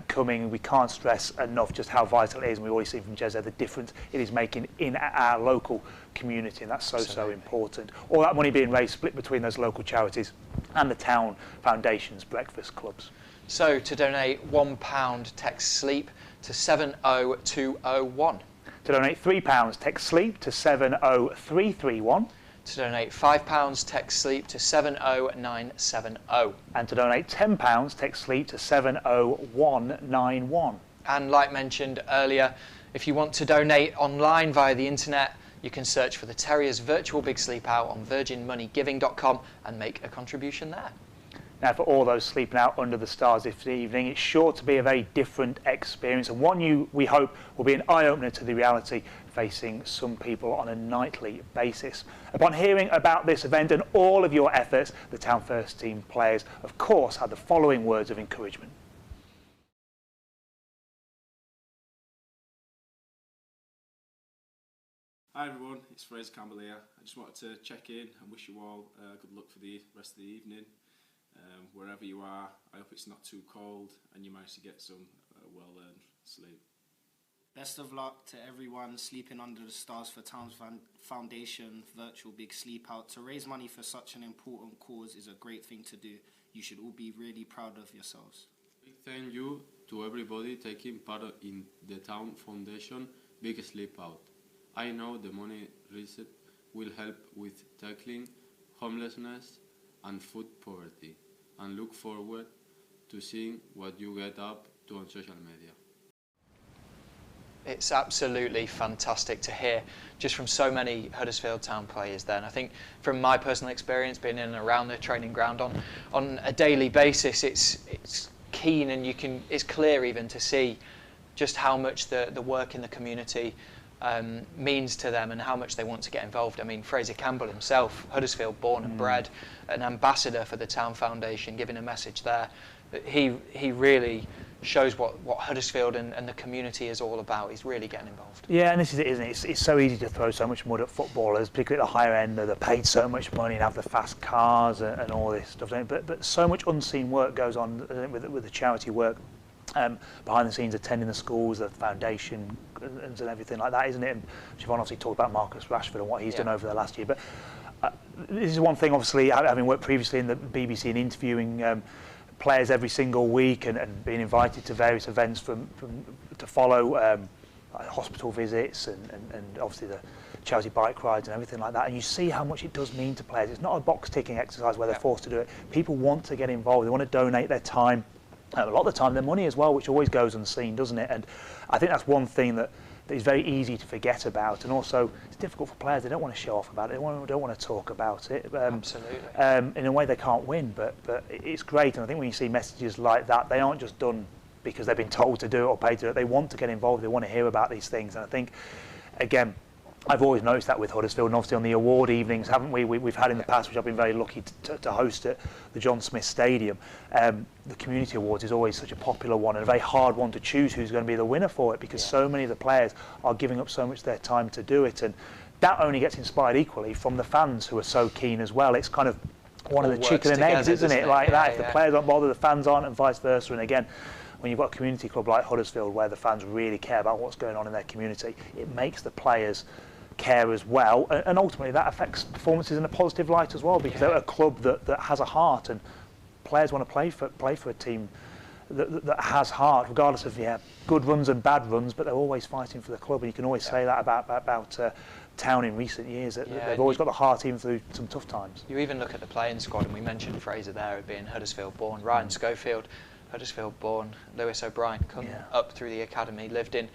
coming. We can't stress enough just how vital it is, and we've already seen from Jez the difference it is making in our local community, and that's so important. All that money being raised split between those local charities and the Town Foundation's breakfast clubs. So to donate £1, text SLEEP to 70201. To donate £3, text SLEEP to 70331. To donate £5, text SLEEP to 70970. And to donate £10, text SLEEP to 70191. And like mentioned earlier, if you want to donate online via the internet, you can search for the Terriers Virtual Big Sleep Out on virginmoneygiving.com and make a contribution there. Now, for all those sleeping out under the stars this evening, it's sure to be a very different experience, and one we hope will be an eye-opener to the reality facing some people on a nightly basis. Upon hearing about this event and all of your efforts, the Town First Team players, of course, had the following words of encouragement. Hi everyone, it's Fraser Campbell here. I just wanted to check in and wish you all good luck for the rest of the evening. Wherever you are, I hope it's not too cold and you manage to get some well-earned sleep. Best of luck to everyone sleeping under the stars for Town's Foundation Virtual Big Sleep Out. To raise money for such an important cause is a great thing to do. You should all be really proud of yourselves. Big thank you to everybody taking part in the Town Foundation Big Sleep Out. I know the money raised will help with tackling homelessness and food poverty, and look forward to seeing what you get up to on social media. It's absolutely fantastic to hear just from so many Huddersfield Town players there. And I think from my personal experience being in and around the training ground on a daily basis, it's keen and it's clear even to see just how much the work in the community means to them and how much they want to get involved. I mean, Fraser Campbell himself, Huddersfield born and bred, an ambassador for the Town Foundation, giving a message there. He really shows what Huddersfield and the community is all about. He's really getting involved. Yeah, and this is it, isn't it? It's so easy to throw so much mud at footballers, particularly at the higher end. They're paid so much money and have the fast cars and all this stuff. But so much unseen work goes on with the charity work. Behind the scenes, attending the schools, the foundation and everything like that, isn't it? And Siobhan obviously talked about Marcus Rashford and what he's done over the last year. But this is one thing, obviously, having worked previously in the BBC and interviewing players every single week and being invited to various events to follow hospital visits and obviously the charity bike rides and everything like that. And you see how much it does mean to players. It's not a box-ticking exercise where they're forced to do it. People want to get involved. They want to donate their time. A lot of the time, their money as well, which always goes unseen, doesn't it? And I think that's one thing that is very easy to forget about. And also, it's difficult for players. They don't want to show off about it. They don't want to talk about it. Absolutely. In a way, they can't win, but it's great. And I think when you see messages like that, they aren't just done because they've been told to do it or paid to do it. They want to get involved. They want to hear about these things. And I think, again, I've always noticed that with Huddersfield, and obviously on the award evenings, haven't we? We've had in the past, which I've been very lucky to host at the John Smith Stadium. The Community Awards is always such a popular one and a very hard one to choose who's going to be the winner for it, because so many of the players are giving up so much of their time to do it, and that only gets inspired equally from the fans who are so keen as well. It's kind of one of the chicken and eggs, isn't it? Like that, if the players aren't bothered, the fans aren't, and vice versa. And again, when you've got a community club like Huddersfield where the fans really care about what's going on in their community, it makes the players care as well, and ultimately that affects performances in a positive light as well, because they're a club that has a heart, and players want to play for a team that has heart, regardless of good runs and bad runs, but they're always fighting for the club. And you can always say that about Town in recent years, that they've always got the heart even through some tough times. You even look at the playing squad, and we mentioned Fraser there being Huddersfield born, Ryan Schofield, Huddersfield born, Lewis O'Brien come up through the academy, lived in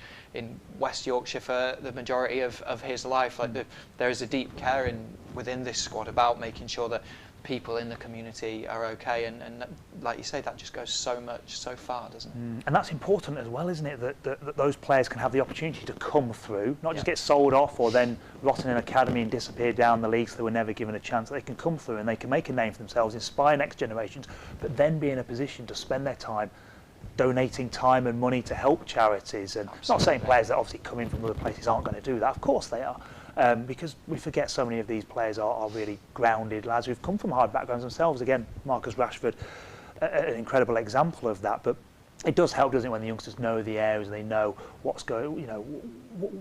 West Yorkshire for the majority of his life. Like there is a deep care within this squad about making sure that people in the community are okay, and like you say, that just goes so far, doesn't it? And that's important as well, isn't it, that those players can have the opportunity to come through, not just get sold off or then rot in an academy and disappear down the leagues so they were never given a chance. They can come through and they can make a name for themselves, inspire next generations, but then be in a position to spend their time donating time and money to help charities. And not saying players that obviously come in from other places aren't going to do that, of course they are. Because we forget so many of these players are really grounded lads who've come from hard backgrounds themselves. Again, Marcus Rashford, an incredible example of that. But it does help, doesn't it, when the youngsters know the areas, they know what's going,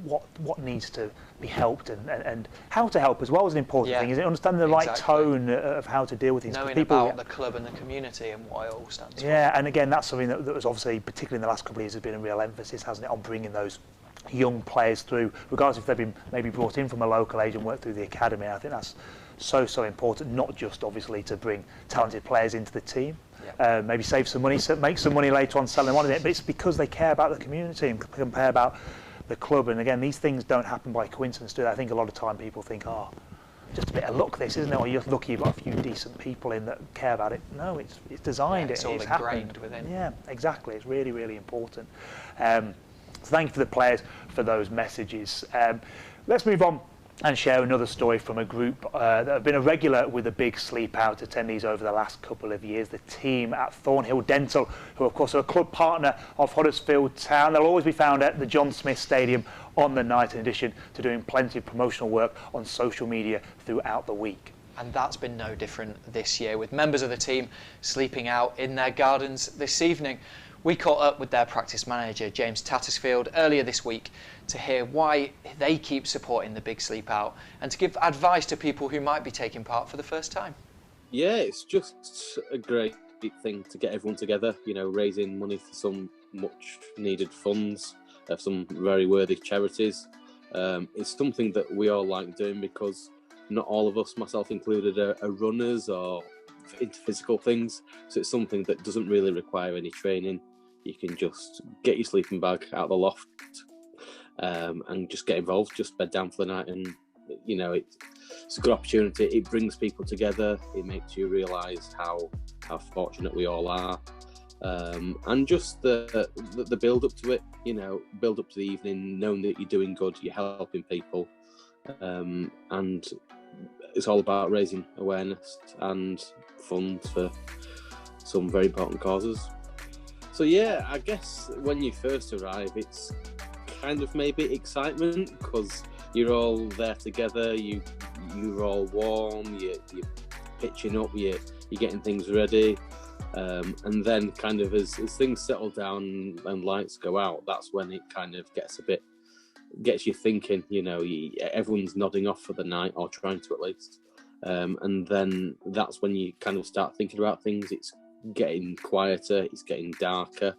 what needs to be helped, and how to help as well is an important thing. Is it understanding the right tone of how to deal with things? Knowing about the club and the community and what it all stands for. Yeah, and again, that's something that was obviously, particularly in the last couple of years, has been a real emphasis, hasn't it, on bringing those young players through, regardless if they've been maybe brought in from a local age and worked through the academy. I think that's so important, not just obviously to bring talented players into the team, maybe save some money, make some money later on selling them on it, but it's because they care about the community and care about the club. And again, these things don't happen by coincidence, do they? I think a lot of time people think, just a bit of luck this, isn't it? Or you're lucky you've got a few decent people in that care about it. No, it's designed. It's all ingrained within. Yeah, exactly. It's really important. So thank you for the players for those messages. Let's move on and share another story from a group that have been a regular with the big sleep out attendees over the last couple of years, the team at Thornhill Dental, who of course are a club partner of Huddersfield Town. They'll always be found at the John Smith Stadium on the night, in addition to doing plenty of promotional work on social media throughout the week. And that's been no different this year, with members of the team sleeping out in their gardens this evening. We caught up with their practice manager, James Tattersfield, earlier this week to hear why they keep supporting the big sleep out and to give advice to people who might be taking part for the first time. Yeah, it's just a great thing to get everyone together, raising money for some much needed funds, some very worthy charities. It's something that we all like doing because not all of us, myself included, are runners or into physical things. So it's something that doesn't really require any training. You can just get your sleeping bag out of the loft and just get involved, just bed down for the night. And, it's a good opportunity. It brings people together. It makes you realise how fortunate we all are. And just the build up to it, build up to the evening, knowing that you're doing good, you're helping people. And it's all about raising awareness and funds for some very important causes. So yeah, I guess when you first arrive, it's kind of maybe excitement because you're all there together. You're all warm. You're pitching up. You're getting things ready, and then kind of as things settle down and lights go out, that's when it kind of gets you thinking. Everyone's nodding off for the night or trying to at least, and then that's when you kind of start thinking about things. It's getting quieter, it's getting darker.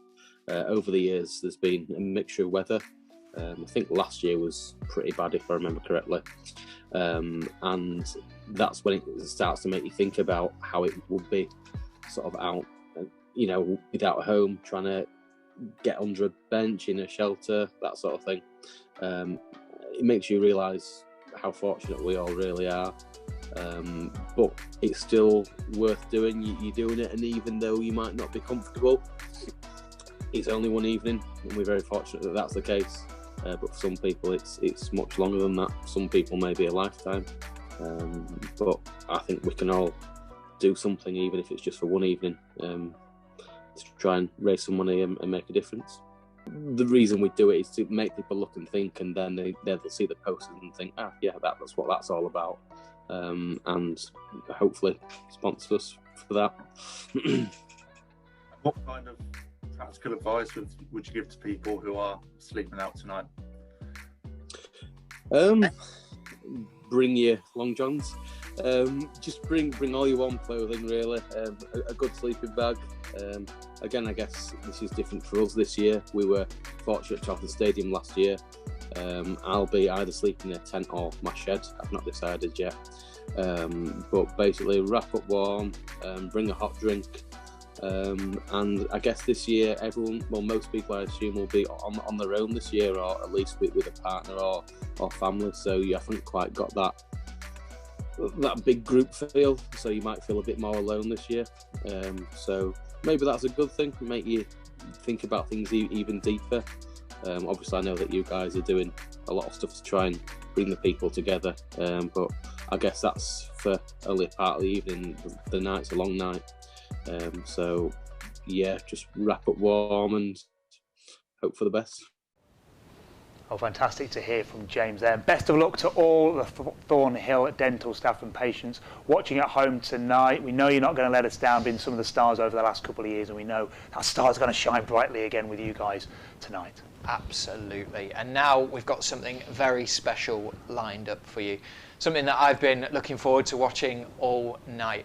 Over the years there's been a mixture of weather. I think last year was pretty bad if I remember correctly, and that's when it starts to make you think about how it would be sort of out, without a home, trying to get under a bench in a shelter, that sort of thing. It makes you realise how fortunate we all really are. But it's still worth doing. You're doing it, and even though you might not be comfortable, it's only one evening, and we're very fortunate that that's the case. but for some people it's much longer than that. Some people maybe a lifetime. But I think we can all do something, even if it's just for one evening, to try and raise some money and make a difference. The reason we do it is to make people look and think, and then they'll see the posters and think, yeah, that's what that's all about, and hopefully sponsor us for that. What kind of practical advice would you give to people who are sleeping out tonight? Bring your long johns. Just bring all your warm clothing, really. A good sleeping bag. Again, I guess this is different for us this year. We were fortunate to have the stadium last year. I'll be either sleeping in a tent or my shed. I've not decided yet. But basically, wrap up warm, bring a hot drink. And I guess this year, most people I assume will be on their own this year, or at least with a partner or family. So you haven't quite got that big group feel, so you might feel a bit more alone this year. So maybe that's a good thing, make you think about things even deeper. Obviously I know that you guys are doing a lot of stuff to try and bring the people together, but I guess that's for only a part of the evening. The night's a long night, so yeah, just wrap up warm and hope for the best. Oh, fantastic to hear from James there. Best of luck to all the Thornhill dental staff and patients watching at home tonight. We know you're not going to let us down, being some of the stars over the last couple of years, and we know that star's going to shine brightly again with you guys tonight. Absolutely. And now we've got something very special lined up for you. Something that I've been looking forward to watching all night.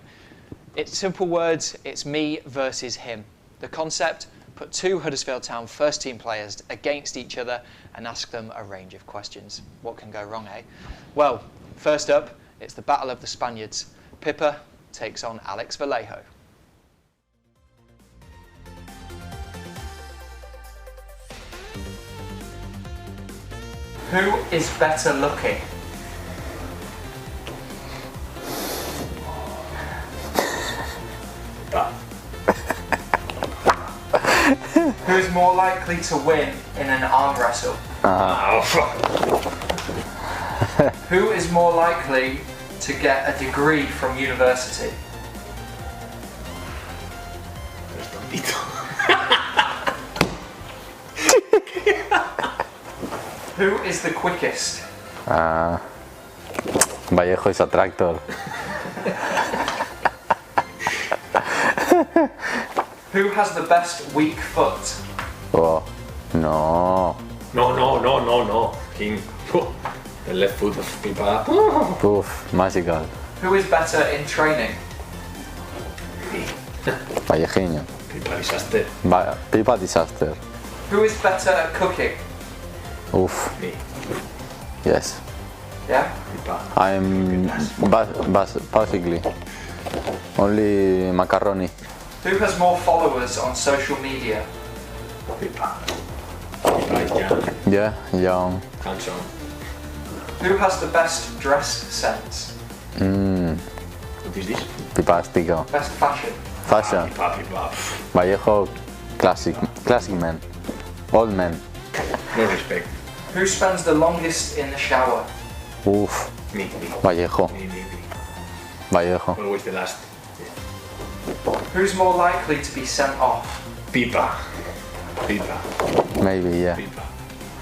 It's simple words, it's me versus him. The concept: put two Huddersfield Town first team players against each other and ask them a range of questions. What can go wrong, eh? Well, first up, it's the Battle of the Spaniards. Pippa takes on Alex Vallejo. Who is better looking? Who is more likely to win in an arm wrestle? Who is more likely to get a degree from university? Who is the quickest? Vallejo is a tractor. Who has the best weak foot? Oh, no. No. King. The left foot of Pipa. Oof, magical. Who is better in training? Vallejiño. Pipa disaster. Pipa disaster. Who is better at cooking? Oof. Me. Yes. Yeah? Pipa. I'm basically only macaroni. Who has more followers on social media? Pipa. Pipa is young. Yeah, young. Handsome. Who has the best dress sense? What is this? Pipastico. Best fashion? Fashion. Pipa. Vallejo, classic man. Old man. No respect. Who spends the longest in the shower? Oof. Me. Vallejo. Me. Vallejo. Always the last. Who's more likely to be sent off? Pipa. Maybe, yeah. Pipa.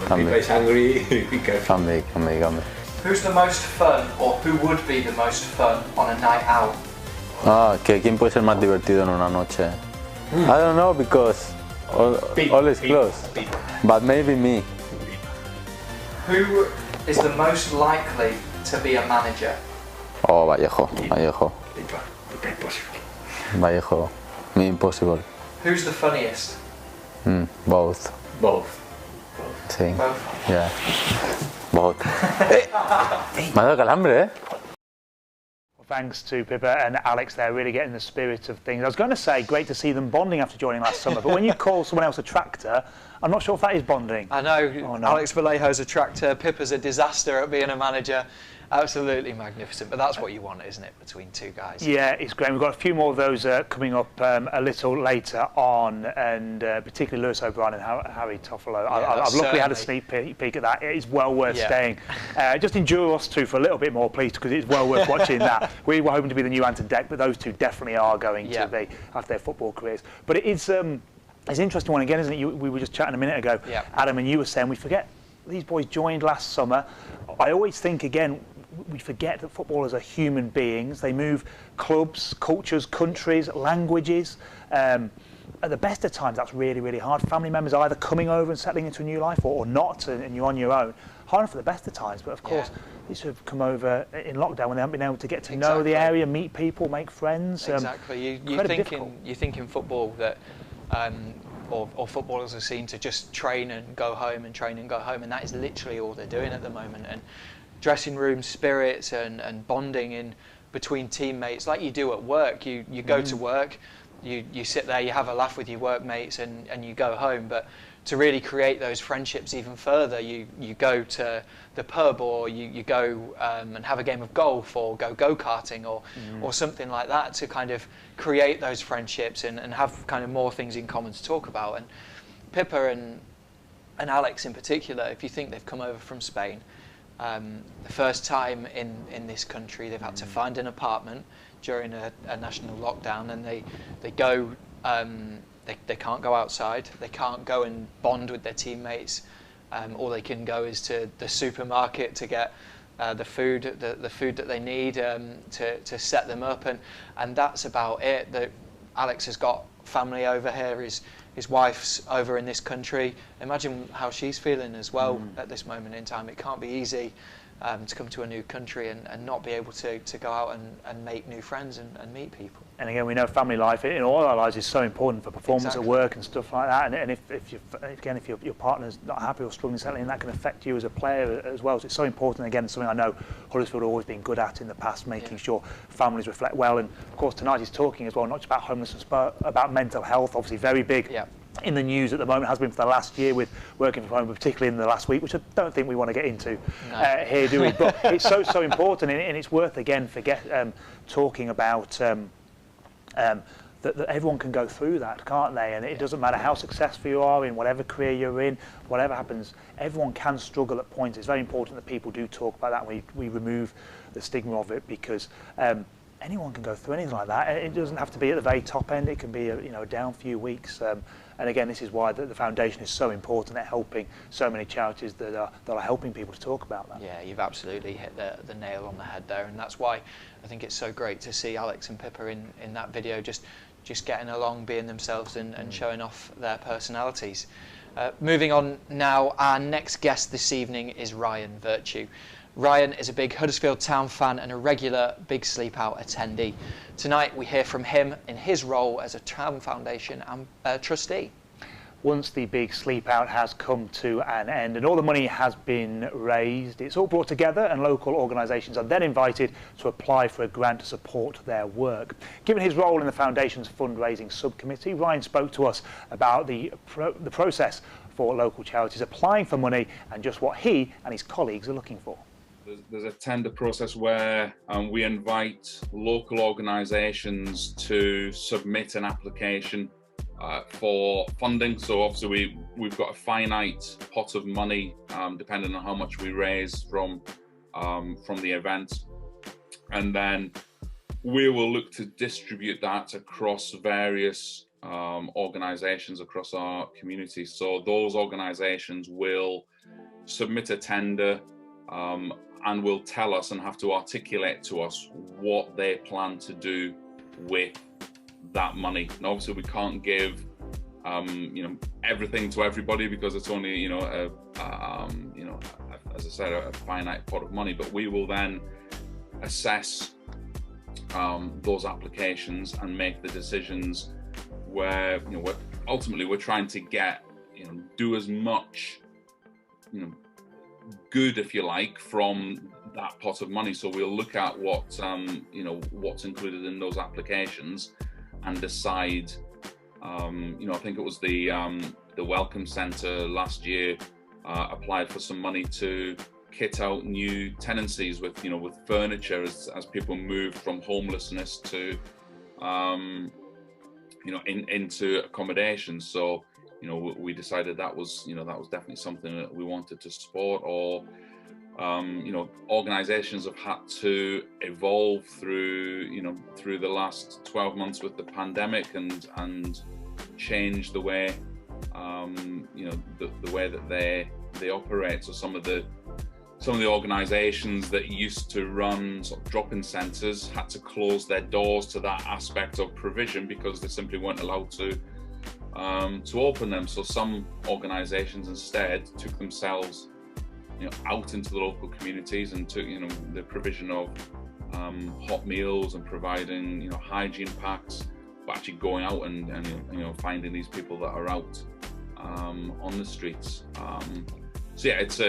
When Pipa is angry, be careful. Can be. Who's the most fun, or who would be the most fun on a night out? ¿Quién puede ser más divertido en una noche? I don't know, because all is close. But maybe me. Who is the most likely to be a manager? Oh, Vallejo. Pipa impossible. Vallejo, me impossible. Who's the funniest? Both. Sí. Both. Yeah. Both. Me ha dado calambre, eh? Well, thanks to Pippa and Alex there, really getting the spirit of things. I was going to say, great to see them bonding after joining last summer, but when you call someone else a tractor, I'm not sure if that is bonding. I know. Alex Vallejo's a tractor, Pippa's a disaster at being a manager, absolutely magnificent. But that's what you want, isn't it, between two guys? Yeah, it's great. We've got a few more of those coming up a little later on, and particularly Lewis O'Brien and Harry Toffolo. Yeah, I've luckily had a sneak peek at that. It is well worth staying. Just endure us two for a little bit more, please, because it's well worth watching that. We were hoping to be the new Ant and Dec, but those two definitely are going to be after their football careers. But it is it's an interesting one again, isn't it? We were just chatting a minute ago, Adam, and you were saying we forget these boys joined last summer. I always think, again, we forget that footballers are human beings. They move clubs, cultures, countries, languages. At the best of times, that's really, really hard. Family members are either coming over and settling into a new life or not, and you're on your own. Hard for the best of times, but of course, these have come over in lockdown when they haven't been able to get to know the area, meet people, make friends. Exactly. You think in football that or footballers are seen to just train and go home and train and go home, and that is literally all they're doing at the moment. And dressing room spirits and bonding in between teammates, like you do at work. You go to work, you sit there, you have a laugh with your workmates, and you go home. But to really create those friendships even further, you go to the pub, or you go and have a game of golf, or go karting, or something like that, to kind of create those friendships and have kind of more things in common to talk about. And Pippa and Alex in particular, if you think they've come over from Spain, the first time in this country, they've had to find an apartment during a national lockdown, and they go. They can't go outside. They can't go and bond with their teammates. All they can go is to the supermarket to get the food that they need to set them up, and that's about it. Alex has got family over here. His wife's over in this country. Imagine how she's feeling as well at this moment in time. It can't be easy to come to a new country and not be able to go out and make new friends and meet people. And again, we know family life in all our lives is so important for performance at work and stuff like that. And if your partner's not happy or struggling settling, that can affect you as a player as well. So it's so important. Again, something I know Huddersfield have always been good at in the past, making sure families reflect well. And of course, tonight is talking as well, not just about homelessness, but about mental health. Obviously, very big. In the news at the moment, has been for the last year with working from home, but particularly in the last week, which I don't think we want to get into here, do we? But it's so important, and it's worth again talking about that everyone can go through that, can't they? And it doesn't matter how successful you are in whatever career you're in, whatever happens, everyone can struggle at points. It's very important that people do talk about that. We remove the stigma of it, because anyone can go through anything like that. It doesn't have to be at the very top end. It can be a down few weeks. And again, this is why the foundation is so important at helping so many charities that are helping people to talk about that. Yeah, you've absolutely hit the nail on the head there, and that's why I think it's so great to see Alex and Pippa in that video, just getting along, being themselves, and showing off their personalities. Moving on now, our next guest this evening is Ryan Virtue. Ryan is a big Huddersfield Town fan and a regular Big Sleep Out attendee. Tonight we hear from him in his role as a Town Foundation trustee. Once the Big Sleep Out has come to an end and all the money has been raised, it's all brought together, and local organisations are then invited to apply for a grant to support their work. Given his role in the Foundation's fundraising subcommittee, Ryan spoke to us about the process for local charities applying for money and just what he and his colleagues are looking for. There's a tender process where we invite local organisations to submit an application for funding. So obviously we've got a finite pot of money depending on how much we raise from the event, and then we will look to distribute that across various organisations across our community. So those organisations will submit a tender and will tell us and have to articulate to us what they plan to do with that money. And obviously we can't give everything to everybody, because it's only as I said, a finite pot of money. But we will then assess those applications and make the decisions where we're trying to get do as much good, if you like, from that pot of money. So we'll look at what what's included in those applications and decide. I think it was the Welcome Centre last year applied for some money to kit out new tenancies with furniture as people move from homelessness to into accommodation. So we decided that was definitely something that we wanted to support. Or organizations have had to evolve through the last 12 months with the pandemic and change the way the way that they operate. So some of the organizations that used to run sort of drop-in centres had to close their doors to that aspect of provision because they simply weren't allowed to open them. So some organizations instead took themselves out into the local communities and took the provision of hot meals and providing hygiene packs, but actually going out and finding these people that are out on the streets. So yeah, it's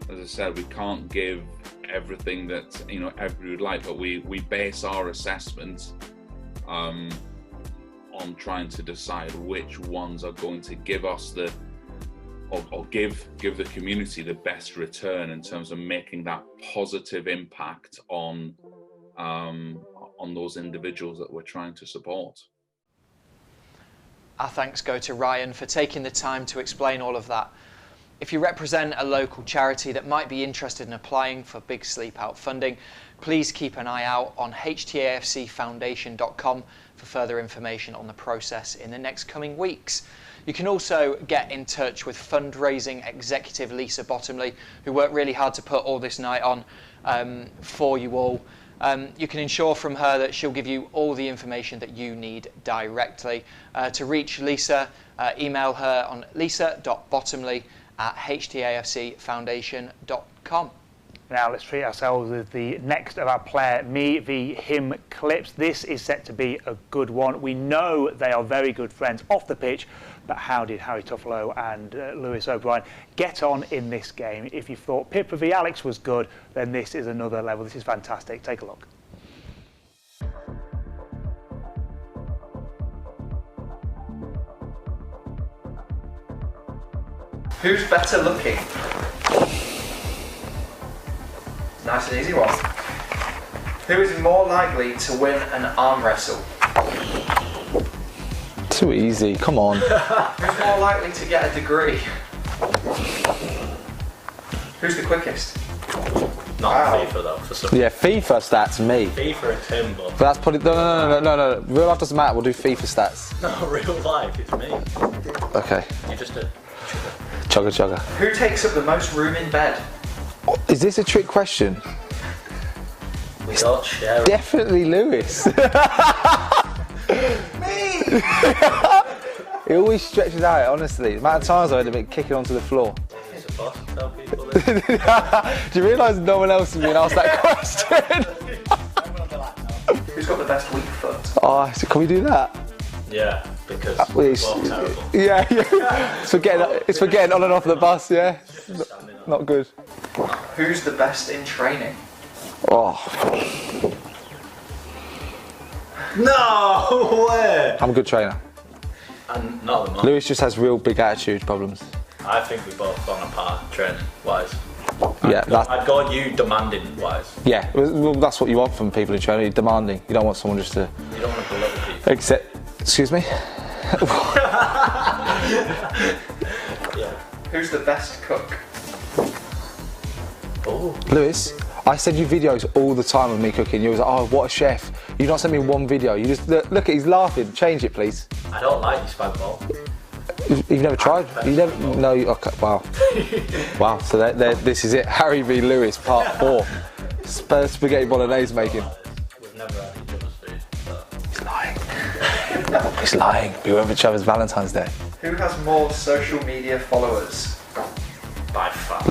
as I said, we can't give everything that everybody would like, but we base our assessment on trying to decide which ones are going to give us or give the community the best return in terms of making that positive impact on those individuals that we're trying to support. Our thanks go to Ryan for taking the time to explain all of that. If you represent a local charity that might be interested in applying for Big Sleep Out funding, please keep an eye out on htafcfoundation.com for further information on the process in the next coming weeks. You can also get in touch with fundraising executive Lisa Bottomley, who worked really hard to put all this night on for you all. You can ensure from her that she'll give you all the information that you need directly. To reach Lisa, email her on lisa.bottomley@htafcfoundation.com. Now let's treat ourselves with the next of our player me v him clips. This is set to be a good one. We know they are very good friends off the pitch, but how did Harry Tuffalo and Lewis O'Brien get on in this game? If you thought Pippa v Alex was good, then this is another level. This is fantastic. Take a look. Who's better looking? Nice and easy one. Who is more likely to win an arm wrestle? Too easy, come on. Who's more likely to get a degree? Who's the quickest? Not FIFA though, for some. Yeah, FIFA stats, me. FIFA and him, but that's probably no. Real life doesn't matter. We'll do FIFA stats. No, real life, it's me. Okay. You just do. Chugga. Who takes up the most room in bed? Is this a trick question? We don't share. Definitely Lewis. Me! He always stretches out, honestly. The amount of times I've had him kicking onto the floor. He's a boss, tell people this. Do you realise no one else has been asked that question? Who's got the best weak foot? Oh, so can we do that? Yeah, because we're terrible. Yeah. It's for getting on and off the bus, yeah? Not good. Who's the best in training? Oh. No way! I'm a good trainer. And not the moment. Lewis just has real big attitude problems. I think we both on a par training wise. Yeah, I'd go you demanding wise. Yeah, well, that's what you want from people in training. You're demanding. You don't want someone just to. You don't want to belittle people. Excuse me. Yeah. Who's the best cook? Oh. Lewis, I send you videos all the time of me cooking. You was like, oh, what a chef. You don't send me one video. You just look at, he's laughing. Change it, please. I don't like you spag bol. You've never tried? You never? No. Okay, wow. Wow. So this is it. Harry v Lewis, part 4. Spaghetti bolognese making. We've never had each other's food. So. He's lying. He's lying. We were with each other's Valentine's Day. Who has more social media followers? By far.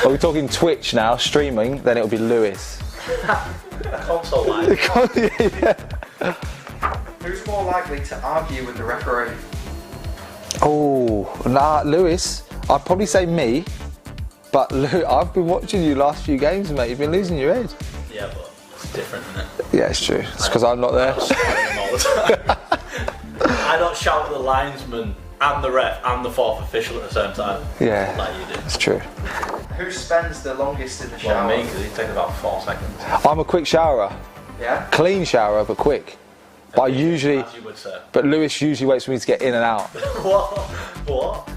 Are we talking Twitch now, streaming? Then it'll be Lewis. Console live. Yeah. Who's more likely to argue with the referee? Oh, nah, Lewis. I'd probably say me, but I've been watching you last few games, mate. You've been losing your head. Yeah, but it's different, isn't it? Yeah, it's true. It's because I'm not there. I don't shout at the linesman I'm the ref, I'm the fourth official at the same time. Yeah, like you do. It's true. Who spends the longest in the shower? Well, me, because it takes about 4 seconds. I'm a quick showerer. Yeah? Clean shower, but quick. But I usually... As you would say. But Lewis usually waits for me to get in and out. What? What?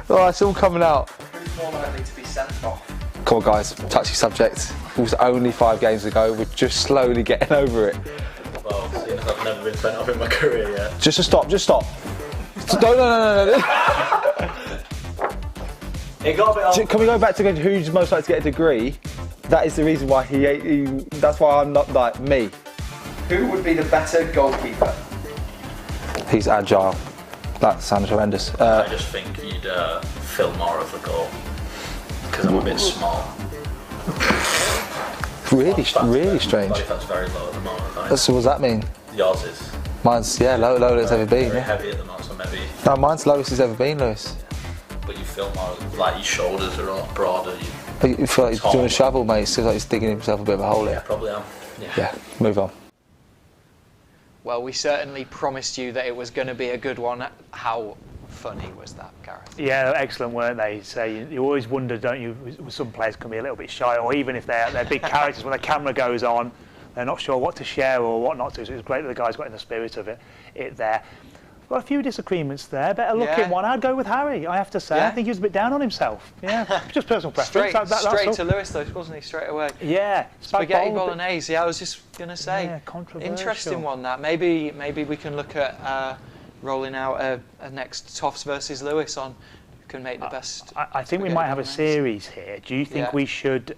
Oh, it's all coming out. Who's more likely to be sent off? Come on, guys, touchy subject. It was only 5 games ago. We're just slowly getting over it. Well, seeing as I've never been sent off in my career yet. Just stop. No. It got a bit old. Can we go back to who's most likely to get a degree? That is the reason why that's why I'm not like me. Who would be the better goalkeeper? He's agile. That sounds horrendous. I just think you'd fill more of the goal. Because I'm a bit small. Really strange. Body fat's very low at the moment. So what does that mean? Yours is. Mine's low it's ever been. Very heavy at the moment, so maybe. No, mine's lowest it's ever been, Lewis. But you feel more like your shoulders are all broader. You feel like he's doing a shovel, mate. It feels like he's digging himself a bit of a hole here. Yeah, probably am. Yeah, move on. Well, we certainly promised you that it was going to be a good one. How funny was that, Gareth? Yeah, excellent, weren't they? So you always wonder, don't you, some players can be a little bit shy, or even if they're big characters, when the camera goes on, they're not sure what to share or what not to. So it was great that the guys got in the spirit of it there. I've got a few disagreements there. Better looking one. I'd go with Harry, I have to say. I think he was a bit down on himself. Yeah, just personal preference. Straight to Lewis, though, wasn't he? Straight away. Yeah. Spaghetti bolognese. Yeah, I was just going to say. Yeah, controversial. Interesting one, that. Maybe we can look at rolling out a next Toffs versus Lewis on who can make the best. I think we might have a series here. Do you think we should,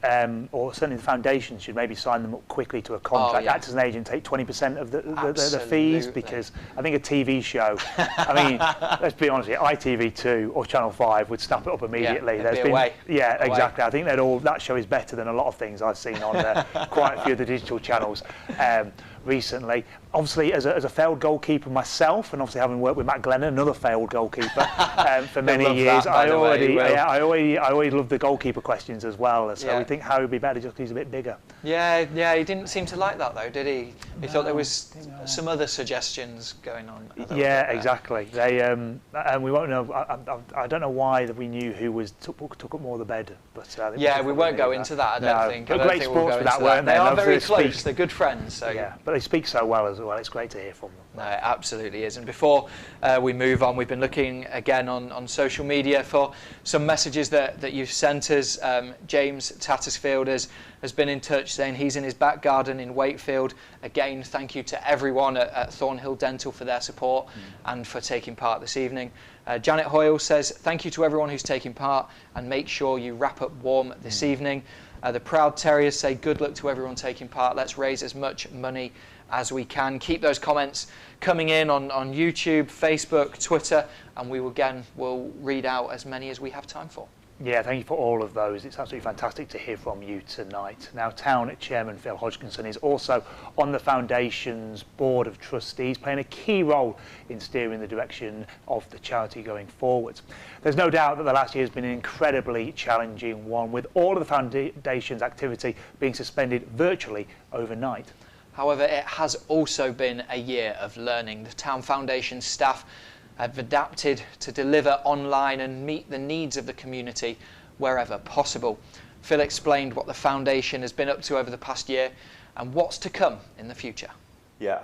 or certainly the foundation should maybe sign them up quickly to a contract, act as an agent, take 20% of the fees? Because I think a TV show, I mean, let's be honest here, ITV2 or Channel 5 would snap it up immediately. Exactly. I think that show is better than a lot of things I've seen on quite a few of the digital channels recently. Obviously, as a failed goalkeeper myself, and obviously having worked with Matt Glennon, another failed goalkeeper for many years, I always loved the goalkeeper questions as well. So we think Harry would be better just because he's a bit bigger. Yeah, he didn't seem to like that though, did he? He thought there was some other suggestions going on. Yeah, exactly. They and we won't know. I don't know why that we knew who took up more of the bed, but we won't go into that. I don't think. Great sports for that, weren't they? They are very close. They're good friends. So yeah, but they speak so well as well. It's great to hear from them. No, it absolutely is. And before we move on, we've been looking again on social media for some messages that you've sent us. James Tattersfield has been in touch saying he's in his back garden in Wakefield. Again, thank you to everyone at Thornhill Dental for their support and for taking part this evening. Janet Hoyle says, thank you to everyone who's taking part and make sure you wrap up warm this evening. The Proud Terriers say good luck to everyone taking part. Let's raise as much money as we can. Keep those comments coming in on YouTube, Facebook, Twitter, and we'll read out as many as we have time for. Yeah, thank you for all of those. It's absolutely fantastic to hear from you tonight. Now, Town Chairman Phil Hodgkinson is also on the Foundation's Board of Trustees, playing a key role in steering the direction of the charity going forward. There's no doubt that the last year has been an incredibly challenging one, with all of the Foundation's activity being suspended virtually overnight. However, it has also been a year of learning. The Town Foundation staff have adapted to deliver online and meet the needs of the community wherever possible. Phil explained what the Foundation has been up to over the past year and what's to come in the future. Yeah,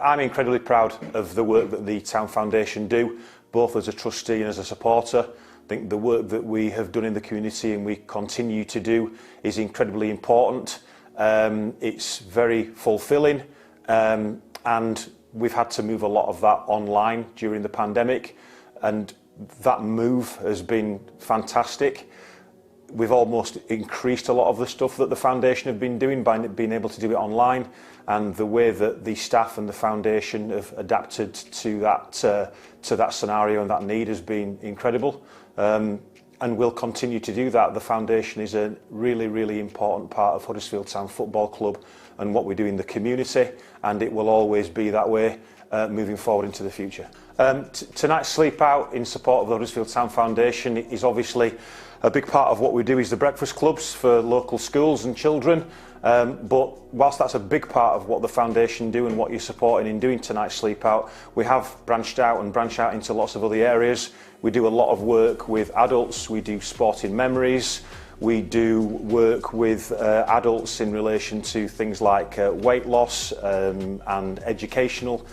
I'm incredibly proud of the work that the Town Foundation do, both as a trustee and as a supporter. I think the work that we have done in the community and we continue to do is incredibly important. It's very fulfilling, and we've had to move a lot of that online during the pandemic, and that move has been fantastic. We've almost increased a lot of the stuff that the Foundation have been doing by being able to do it online, and the way that the staff and the Foundation have adapted to that scenario and that need has been incredible. And we'll continue to do that. The Foundation is a really, really important part of Huddersfield Town Football Club and what we do in the community, and it will always be that way moving forward into the future. Tonight's Sleep Out in support of the Huddersfield Town Foundation is obviously A big part of what we do is the breakfast clubs for local schools and children. But whilst that's a big part of what the foundation do and what you're supporting in doing tonight's Sleep Out, we have branched out and branch out into lots of other areas. We do a lot of work with adults, we do sporting memories, we do work with adults in relation to things like weight loss and educational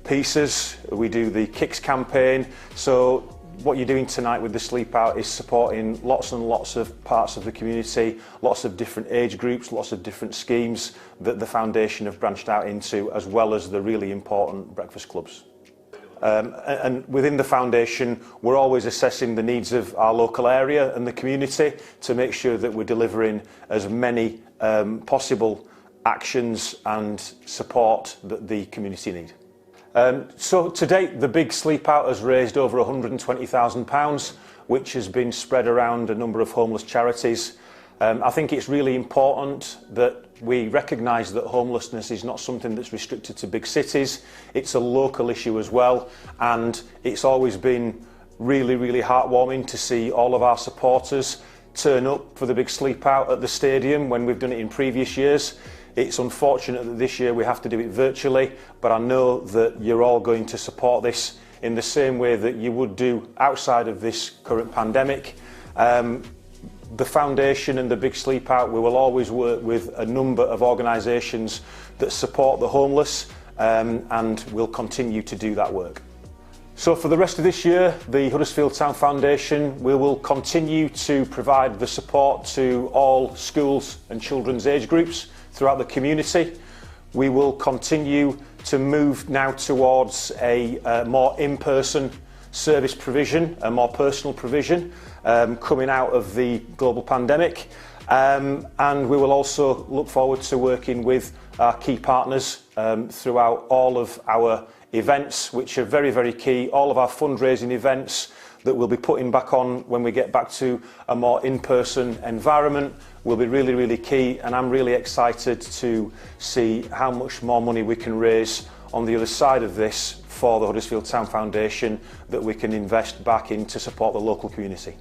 pieces. We do the Kicks campaign. So what you're doing tonight with the Sleep Out is supporting lots and lots of parts of the community, lots of different age groups, lots of different schemes that the foundation have branched out into, as well as the really important breakfast clubs. And within the foundation, we're always assessing the needs of our local area and the community to make sure that we're delivering as many possible actions and support that the community need. So to date, the big Sleep Out has raised over £120,000, which has been spread around a number of homeless charities. I think it's really important that we recognise that homelessness is not something that's restricted to big cities. It's a local issue as well, and it's always been really, really heartwarming to see all of our supporters turn up for the big Sleep Out at the stadium when we've done it in previous years. It's unfortunate that this year we have to do it virtually, but I know that you're all going to support this in the same way that you would do outside of this current pandemic. The foundation and the big Sleep Out, we will always work with a number of organisations that support the homeless, and we'll continue to do that work. So for the rest of this year, the Huddersfield Town Foundation, we will continue to provide the support to all schools and children's age groups throughout the community. We will continue to move now towards a more in-person service provision, a more personal provision, coming out of the global pandemic. And we will also look forward to working with our key partners throughout all of our events, which are very, very key, all of our fundraising events that we'll be putting back on when we get back to a more in-person environment will be really, really key, and I'm really excited to see how much more money we can raise on the other side of this for the Huddersfield Town Foundation that we can invest back in to support the local community.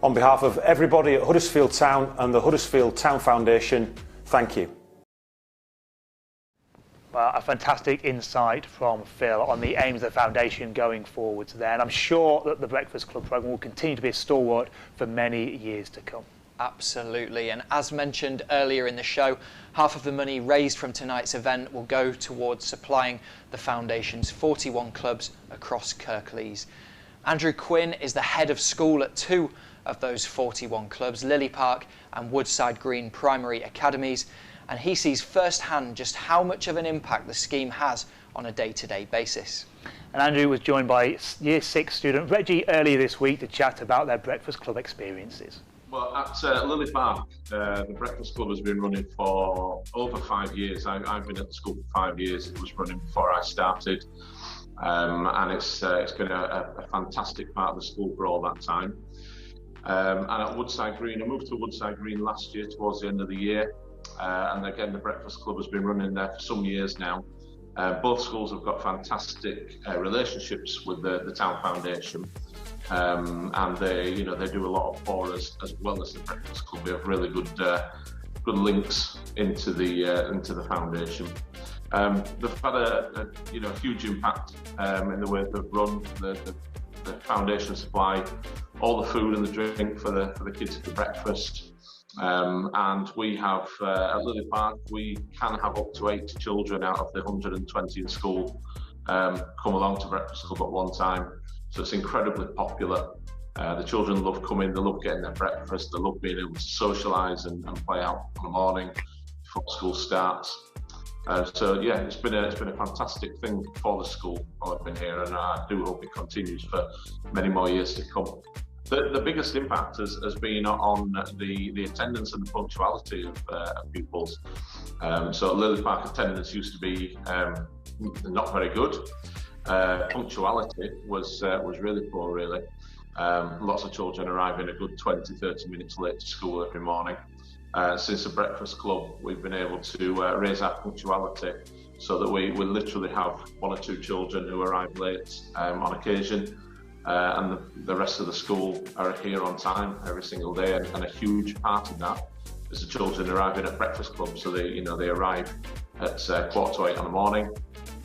On behalf of everybody at Huddersfield Town and the Huddersfield Town Foundation, thank you. Well, a fantastic insight from Phil on the aims of the foundation going forwards there, and I'm sure that the Breakfast Club programme will continue to be a stalwart for many years to come. Absolutely, and as mentioned earlier in the show, half of the money raised from tonight's event will go towards supplying the foundation's 41 clubs across Kirklees. Andrew Quinn is the head of school at 2 of those 41 clubs, Lily Park and Woodside Green Primary Academies, and he sees firsthand just how much of an impact the scheme has on a day-to-day basis. And Andrew was joined by Year 6 student Reggie earlier this week to chat about their Breakfast Club experiences. Well, at Lily Park, the Breakfast Club has been running for over 5 years. I've been at the school for 5 years. It was running before I started, and it's been a fantastic part of the school for all that time. And at Woodside Green, I moved to Woodside Green last year towards the end of the year, and again the Breakfast Club has been running there for some years now. Both schools have got fantastic relationships with the Town Foundation. And they do a lot for us as well as the Breakfast Club. We have really good links into the foundation. They've had a huge impact in the way they've run the foundation supply all the food and the drink for the kids for breakfast. And we have at Lily Park we can have up to 80 children out of the 120 in school come along to Breakfast Club at one time. So it's incredibly popular. The children love coming, they love getting their breakfast, they love being able to socialise and play out in the morning before school starts. So yeah, it's been a fantastic thing for the school while I've been here, and I do hope it continues for many more years to come. The biggest impact has been on the attendance and the punctuality of pupils. So Lily Park attendance used to be not very good. Punctuality was really poor, really. Lots of children arriving a good 20-30 minutes late to school every morning. Since the Breakfast Club, we've been able to raise our punctuality so that we literally have 1 or 2 children who arrive late on occasion. and the rest of the school are here on time every single day, and a huge part of that is the children arriving at breakfast club. So they arrive at 7:45 in the morning.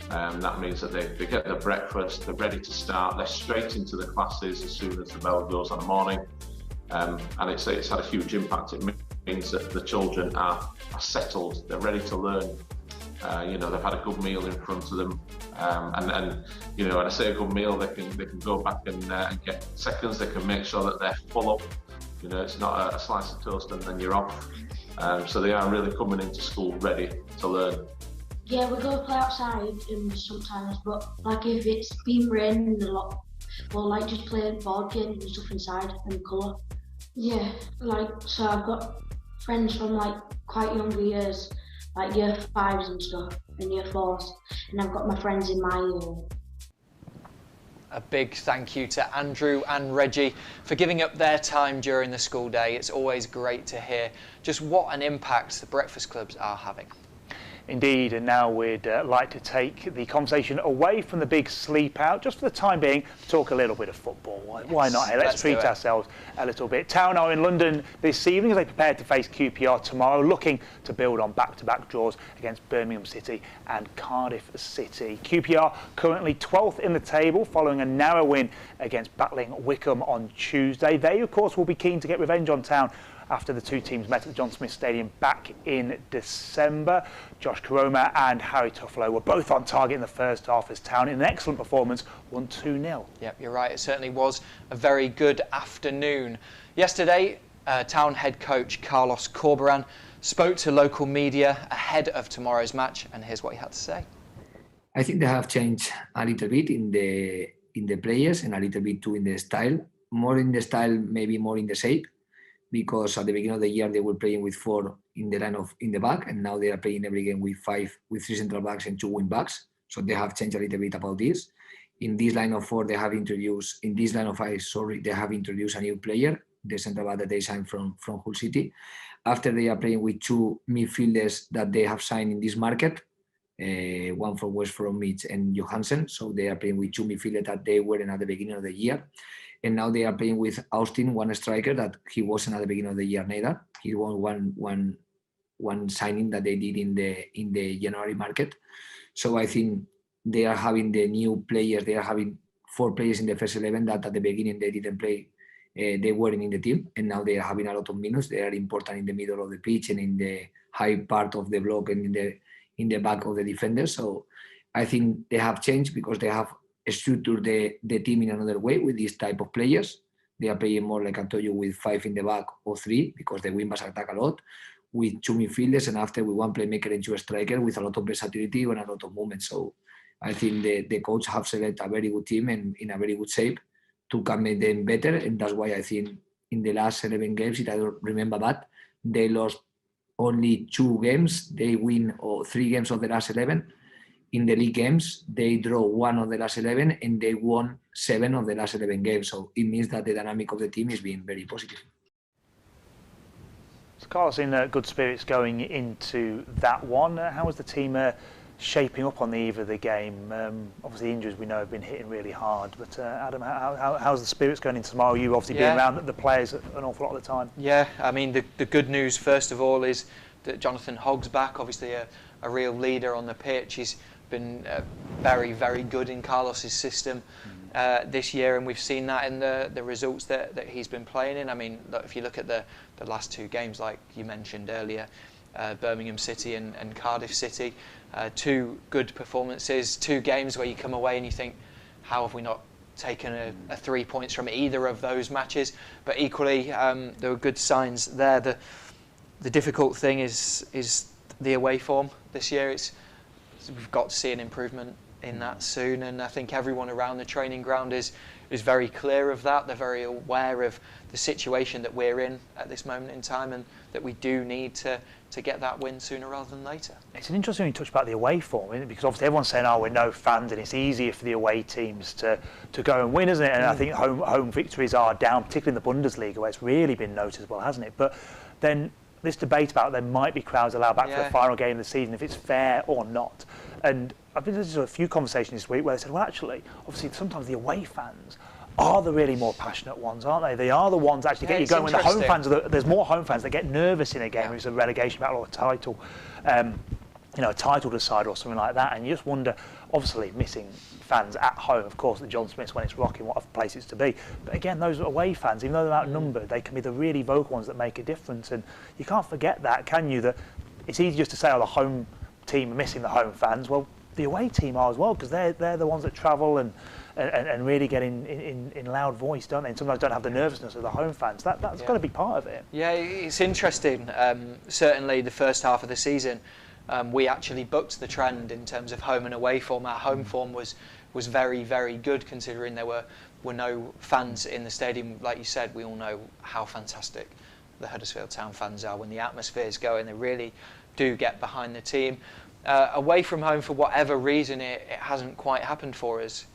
That means that they get their breakfast, they're ready to start, they're straight into the classes as soon as the bell goes in the morning. And it's had a huge impact. It means that the children are settled, they're ready to learn. They've had a good meal in front of them. And when I say a good meal, they can go back and get seconds, they can make sure that they're full up. It's not a slice of toast and then you're off. So they are really coming into school ready to learn. Yeah, we go play outside sometimes, but like if it's been raining a lot, we'll like just play board games and stuff inside and colour. Yeah, so I've got friends from like quite younger years, like year 5s and stuff, and year 4s, and I've got my friends in my year. A big thank you to Andrew and Reggie for giving up their time during the school day. It's always great to hear just what an impact the breakfast clubs are having. Indeed, and now we'd like to take the conversation away from the big sleep out, just for the time being, talk a little bit of football. Why not? Hey, let's treat ourselves a little bit. Town are in London this evening as they prepare to face QPR tomorrow, looking to build on back-to-back draws against Birmingham City and Cardiff City. QPR currently 12th in the table following a narrow win against battling Wycombe on Tuesday. They, of course, will be keen to get revenge on Town after the two teams met at the John Smith Stadium back in December. Josh Koroma and Harry Tuffalo were both on target in the first half as Town, in an excellent performance, won 2-0. Yep, you're right. It certainly was a very good afternoon. Yesterday, Town head coach Carlos Corberán spoke to local media ahead of tomorrow's match, and here's what he had to say. I think they have changed a little bit in the players and a little bit too in the style. More in the style, maybe more in the shape. Because at the beginning of the year they were playing with 4 in the back, and now they are playing every game with 5, with 3 central backs and 2 wing backs. So they have changed a little bit about this. In this line of 4, they have introduced. In this line of 5, they have introduced a new player, the central back that they signed from Hull City. After they are playing with 2 midfielders that they have signed in this market, one from West Bromwich and Johansen. So they are playing with 2 midfielders that they were in at the beginning of the year. And now they are playing with Austin, one striker that he wasn't at the beginning of the year neither. He won one signing that they did in the January market. So I think they are having the new players. They are having 4 players in the first 11 that at the beginning they didn't play. They weren't in the team, and now they are having a lot of minutes. They are important in the middle of the pitch and in the high part of the block and in the back of the defenders. So I think they have changed because they have structured the team in another way with this type of players. They are playing more, like I told you, with 5 in the back or 3 because the wing-backs attack a lot, with 2 midfielders and after with 1 playmaker and 2 striker with a lot of versatility and a lot of movement. So I think the coach have selected a very good team and in a very good shape to come make them better, and that's why I think in the last 11 games, if I don't remember that, they lost only 2 games. They win 3 games of the last 11. In the league games, they draw 1 of the last 11 and they won 7 of the last 11 games. So it means that the dynamic of the team is being very positive. So Carlos in good spirits going into that one. How was the team shaping up on the eve of the game? Obviously the injuries we know have been hitting really hard, but Adam, how's the spirits going into tomorrow? You obviously being around the players an awful lot of the time. Yeah, I mean the good news first of all is that Jonathan Hogg's back, obviously a real leader on the pitch. He's been very, very good in Carlos's system this year, and we've seen that in the results that he's been playing in. I mean, look, if you look at the last 2 games, like you mentioned earlier, Birmingham City and Cardiff City, 2 good performances, 2 games where you come away and you think, how have we not taken a 3 points from either of those matches? But equally, there were good signs there. The difficult thing is the away form this year. We've got to see an improvement in that soon, and I think everyone around the training ground is very clear of that. They're very aware of the situation that we're in at this moment in time, and that we do need to get that win sooner rather than later. It's an interesting touch about the away form, isn't it? Because obviously everyone's saying, we're no fans and it's easier for the away teams to go and win, isn't it? And I think home victories are down, particularly in the Bundesliga, where it's really been noticeable, hasn't it? But then this debate about there might be crowds allowed back for the final game of the season, if it's fair or not. And I've been listening to a few conversations this week where they said, well, actually, obviously sometimes the away fans are the really more passionate ones, aren't they? They are the ones that actually get you going. When the home fans, there's more home fans that get nervous in a game. It's a relegation battle or a title, you know, a title decide or something like that. And you just wonder, obviously missing fans at home, of course, the John Smiths when it's rocking, what a place it's to be. But again, those away fans, even though they're outnumbered, they can be the really vocal ones that make a difference. And you can't forget that, can you? That it's easy just to say, oh, the home team are missing the home fans. Well, the away team are as well, because they're the ones that travel and really get in loud voice, don't they? And sometimes don't have the nervousness of the home fans. That's got to be part of it. Yeah, it's interesting. Certainly the first half of the season, we actually bucked the trend in terms of home and away form. Our home form was very, very good, considering there were no fans in the stadium. Like you said, we all know how fantastic the Huddersfield Town fans are. When the atmosphere is going, they really do get behind the team. Away from home, for whatever reason, it hasn't quite happened for us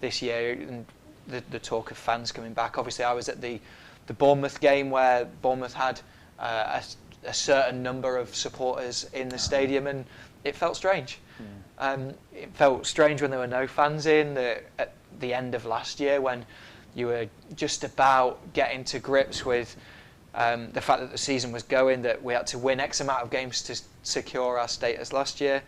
this year. And the talk of fans coming back. Obviously, I was at the Bournemouth game where Bournemouth had a certain number of supporters in the stadium, and it felt strange. It felt strange when there were no fans in. At the end of last year, when you were just about getting to grips with the fact that the season was going, that we had to win X amount of games to secure our status last year,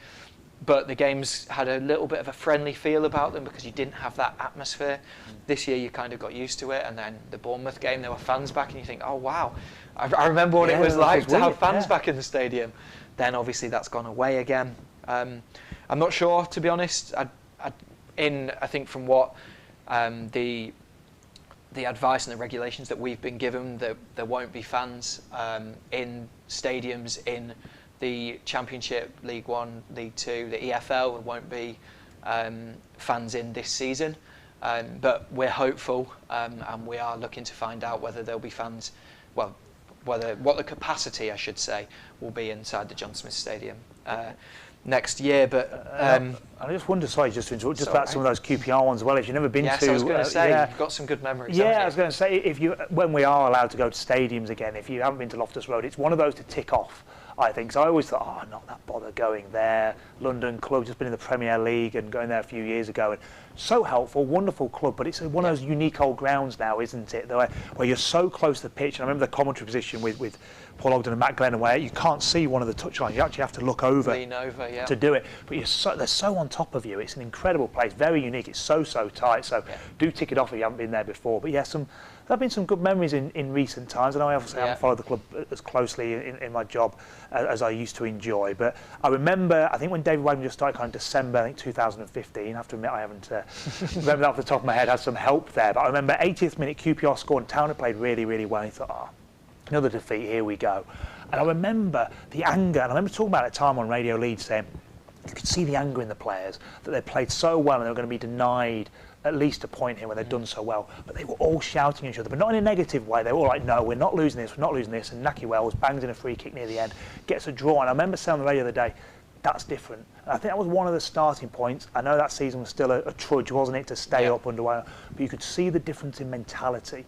but the games had a little bit of a friendly feel about them because you didn't have that atmosphere. This year you kind of got used to it, and then the Bournemouth game, there were fans back, and you think, oh wow, I remember what it was like to have fans back in the stadium. Then obviously that's gone away again. I'm not sure, to be honest. I think from what the advice and the regulations that we've been given, that there won't be fans in stadiums in the Championship, League One, League Two, the EFL. There won't be fans in this season, but we're hopeful, and we are looking to find out whether there'll be fans. Well, what the capacity, I should say, will be inside the John Smith Stadium next year. But I just wonder, sorry, just to interrupt, just about some of those QPR ones as well. If you've never been to, I was going to say, you've got some good memories. Yeah, I was going to say, when we are allowed to go to stadiums again, if you haven't been to Loftus Road, it's one of those to tick off, I think. So I always thought, oh, not that bother going there. London club, just been in the Premier League and going there a few years ago. And so helpful, wonderful club, but it's one of those unique old grounds now, isn't it? Where you're so close to the pitch. And I remember the commentary position with Paul Ogden and Matt Glenn, where you can't see one of the touchlines. You actually have to look over, to do it. But they're so on top of you. It's an incredible place, very unique. It's so tight. So do tick it off if you haven't been there before. But yeah, there have been some good memories in recent times. I know I obviously haven't followed the club as closely in my job as I used to enjoy. But I remember, I think when David Wagner just started, kind of December, I think 2015. I have to admit, I haven't remember that off the top of my head. Had some help there. But I remember 80th minute QPR scored, and Town had played really, really well. And he thought, another defeat, here we go. And I remember the anger, and I remember talking about it at the time on Radio Leeds, saying you could see the anger in the players, that they played so well and they were going to be denied at least a point here when they'd done so well. But they were all shouting at each other, but not in a negative way. They were all like, no, we're not losing this, we're not losing this. And Naki Wells bangs in a free kick near the end, gets a draw. And I remember saying on the radio the other day, that's different. And I think that was one of the starting points. I know that season was still a trudge, wasn't it, to stay up underway, but you could see the difference in mentality.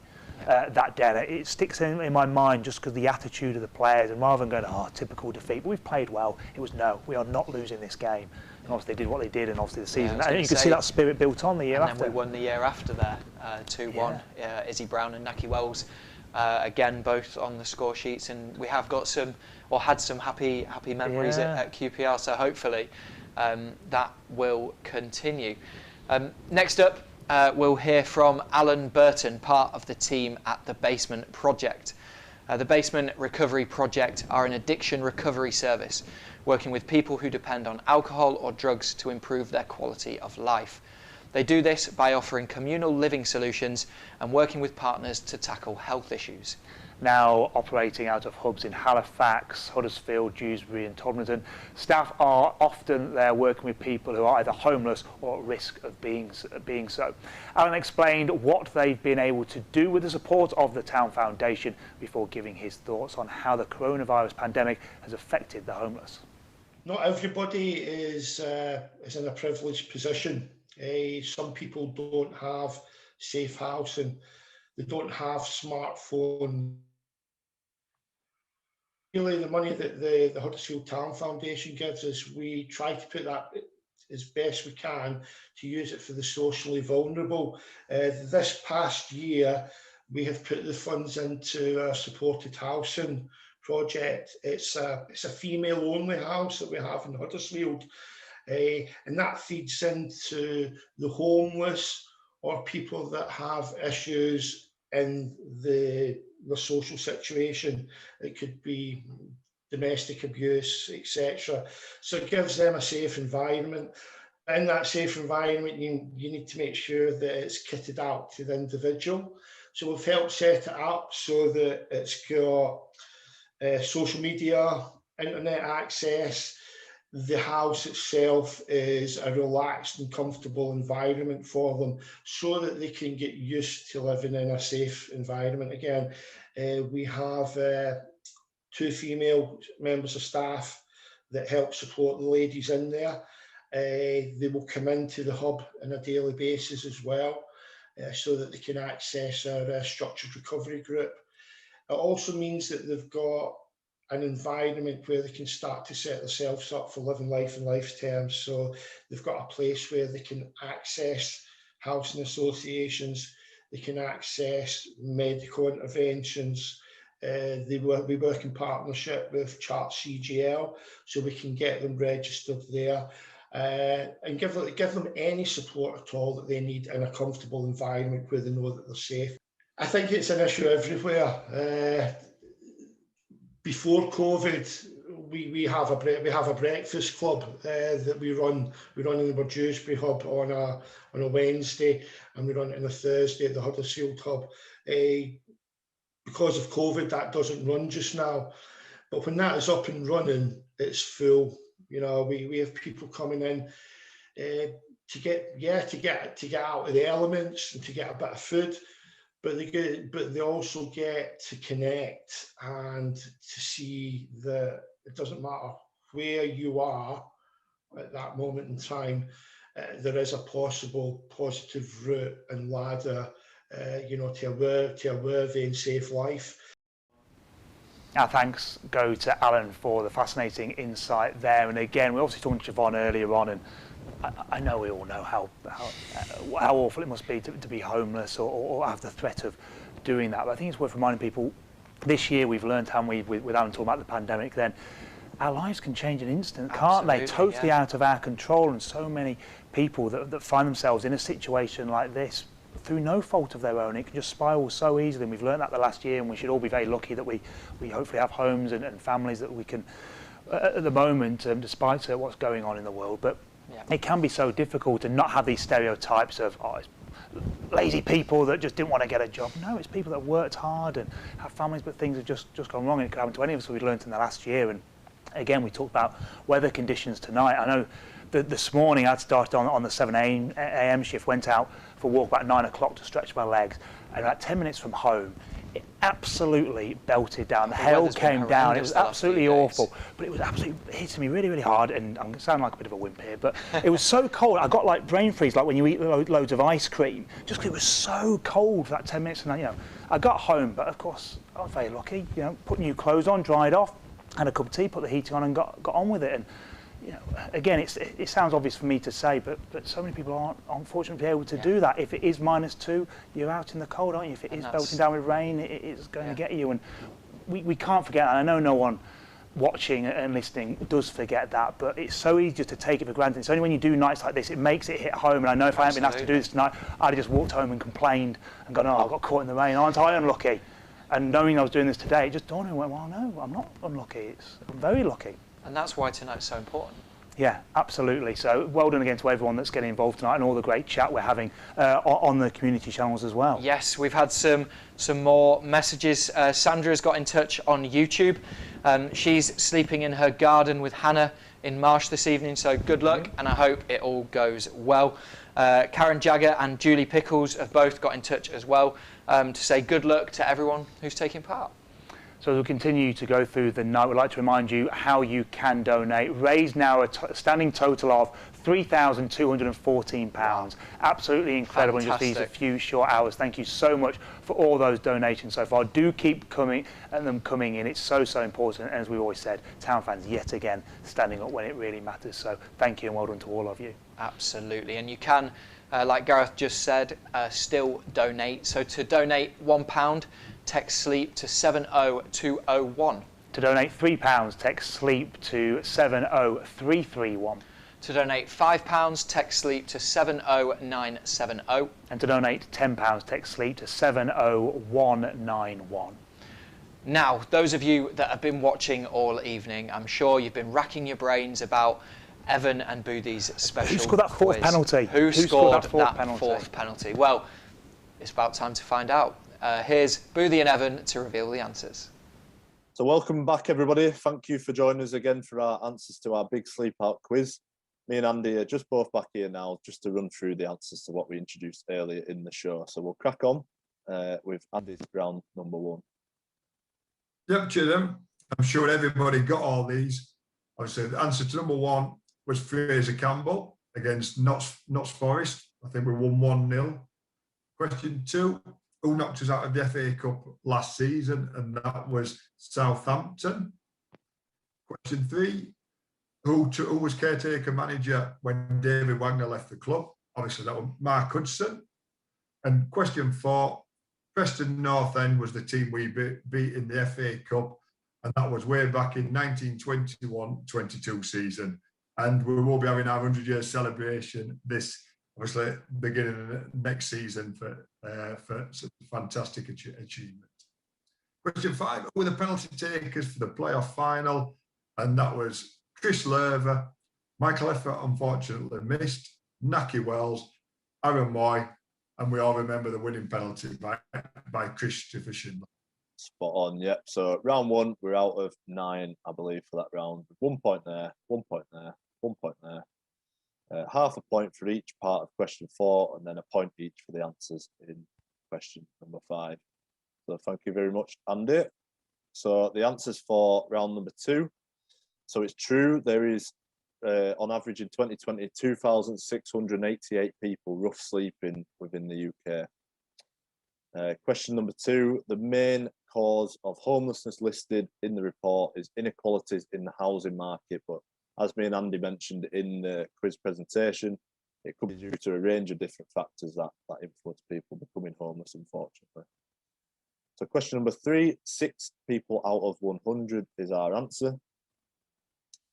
That day, it sticks in my mind just because the attitude of the players, and rather than going, typical defeat, but we've played well, it was no, we are not losing this game. And obviously they did what they did, and obviously the season, and you could see that spirit built on the year after. And then we won the year after there, 2-1, Izzy Brown and Naki Wells, again both on the score sheets, and we have got had some happy memories at QPR, so hopefully that will continue. Next up, we'll hear from Alan Burton, part of the team at the Basement Project. The Basement Recovery Project are an addiction recovery service, working with people who depend on alcohol or drugs to improve their quality of life. They do this by offering communal living solutions and working with partners to tackle health issues. Now operating out of hubs in Halifax, Huddersfield, Dewsbury and Todmorden, staff are often there working with people who are either homeless or at risk of being so. Alan explained what they've been able to do with the support of the Town Foundation before giving his thoughts on how the coronavirus pandemic has affected the homeless. Not everybody is in a privileged position. Some people don't have safe house and they don't have smartphone. Really, the money that the Huddersfield Town Foundation gives us, we try to put that as best we can to use it for the socially vulnerable. This past year, we have put the funds into a supported housing project. It's a female-only house that we have in Huddersfield, and that feeds into the homeless or people that have issues in the social situation. It could be domestic abuse, etc. So it gives them a safe environment. In that safe environment, you need to make sure that it's kitted out to the individual. So we've helped set it up so that it's got social media, internet access. The house itself is a relaxed and comfortable environment for them so that they can get used to living in a safe environment. Again, we have 2 female members of staff that help support the ladies in there. They will come into the hub on a daily basis as well, so that they can access our structured recovery group. It also means that they've got an environment where they can start to set themselves up for living life in life terms. So they've got a place where they can access housing associations, they can access medical interventions. We work in partnership with Chart CGL, so we can get them registered there and give them any support at all that they need in a comfortable environment where they know that they're safe. I think it's an issue everywhere. Before COVID, we have a breakfast club that we run. We run in the Dewsbury hub on a Wednesday, and we run it on a Thursday at the Huddersfield hub. Because of COVID, that doesn't run just now, but when that is up and running, it's full. You know, we have people coming in to get out of the elements and to get a bit of food. But they also get to connect and to see that it doesn't matter where you are at that moment in time, there is a possible positive route and ladder, to a worthy and safe life. Our thanks go to Alan for the fascinating insight there. And again, we obviously talked to Siobhan earlier on, and I know we all know how awful it must be to be homeless or have the threat of doing that. But I think it's worth reminding people, this year we've learned, haven't we, with Alan talking about the pandemic then, our lives can change in an instant, can't they? Totally out of our control, and so many people that find themselves in a situation like this through no fault of their own, it can just spiral so easily, and we've learned that the last year, and we should all be very lucky that we hopefully have homes and families that we can, at the moment, despite what's going on in the world, but it can be so difficult and not have these stereotypes of, it's lazy people that just didn't want to get a job. No, it's people that worked hard and have families, but things have just gone wrong, and it could happen to any of us. We've learned in the last year. And again, we talked about weather conditions tonight. I know that this morning I'd started on the 7 a.m. shift, went out for a walk about 9 o'clock to stretch my legs, and about 10 minutes from home, it absolutely belted down. The hail came down. It was absolutely awful, but it was absolutely hitting me really, really hard. And I'm sounding like a bit of a wimp here, but it was so cold. I got like brain freeze, like when you eat loads of ice cream. Just 'cause it was so cold for that 10 minutes. And I got home, but of course I was very lucky. Put new clothes on, dried off, had a cup of tea, put the heating on, and got on with it. And again, it sounds obvious for me to say, but so many people aren't unfortunately able to do that. If it is -2, you're out in the cold, aren't you? If it is belting down with rain, it's going to get you. And we can't forget, and I know no one watching and listening does forget that, but it's so easy just to take it for granted. It's only when you do nights like this, it makes it hit home. And I know if I hadn't been asked to do this tonight, I'd have just walked home and complained and gone, I got caught in the rain, aren't I unlucky? And knowing I was doing this today, it just dawned on me, well, no, I'm not unlucky. I'm very lucky. And that's why tonight's so important. Yeah, absolutely. So well done again to everyone that's getting involved tonight, and all the great chat we're having on the community channels as well. Yes, we've had some more messages. Sandra's got in touch on YouTube. She's sleeping in her garden with Hannah in Marsh this evening, so good luck, and I hope it all goes well. Karen Jagger and Julie Pickles have both got in touch as well to say good luck to everyone who's taking part. So as we continue to go through the night, we'd like to remind you how you can donate. Raise now a standing total of £3,214. Absolutely incredible in just these a few short hours. Thank you so much for all those donations so far. Do keep coming and them coming in. It's so important. And as we always said, Town fans yet again standing up when it really matters. So thank you and well done to all of you. Absolutely. And you can, like Gareth just said, still donate. So to donate £1, text SLEEP to 70201. To donate £3, text SLEEP to 70331. To donate £5, text SLEEP to 70970. And to donate £10, text SLEEP to 70191. Now, those of you that have been watching all evening, I'm sure you've been racking your brains about Evan and Boothy's special Who scored that fourth quiz. penalty? Who scored that fourth penalty? Well, it's about time to find out. Here's Boothy and Evan to reveal the answers. So welcome back, everybody. Thank you for joining us again for our answers to our big sleep out quiz. Me and Andy are just both back here now just to run through the answers to what we introduced earlier in the show. So we'll crack on with Andy's round number 1. Yep, Chidham. I'm sure everybody got all these. Obviously, the answer to number 1 was Fraser Campbell against Notts Forest. I think we won 1-0. Question 2, who knocked us out of the FA Cup last season? And that was Southampton. Question 3, who was caretaker manager when David Wagner left the club? Obviously, that was Mark Hudson. And question 4, Preston North End was the team we beat in the FA Cup, and that was way back in 1921-22 season. And we will be having our 100-year celebration this, obviously, beginning of next season for such a fantastic achievement. Question 5, who were the penalty takers for the playoff final? And that was Chris Lerver, Michael Effort unfortunately missed, Naki Wells, Aaron Moy, and we all remember the winning penalty by Christopher Schindler. Spot on, yep. So round 1, we're out of 9, I believe, for that round. 1 point there, 1 point there, 1 point there. Half a point for each part of question 4, and then a point each for the answers in question number 5. So thank you very much, Andy. So the answers for round number 2. So it's true, there is, on average in 2020, 2,688 people rough sleeping within the UK. Question number 2, the main cause of homelessness listed in the report is inequalities in the housing market, but as me and Andy mentioned in the quiz presentation, it could be due to a range of different factors that influence people becoming homeless, unfortunately. So question number 3, 6 people out of 100 is our answer.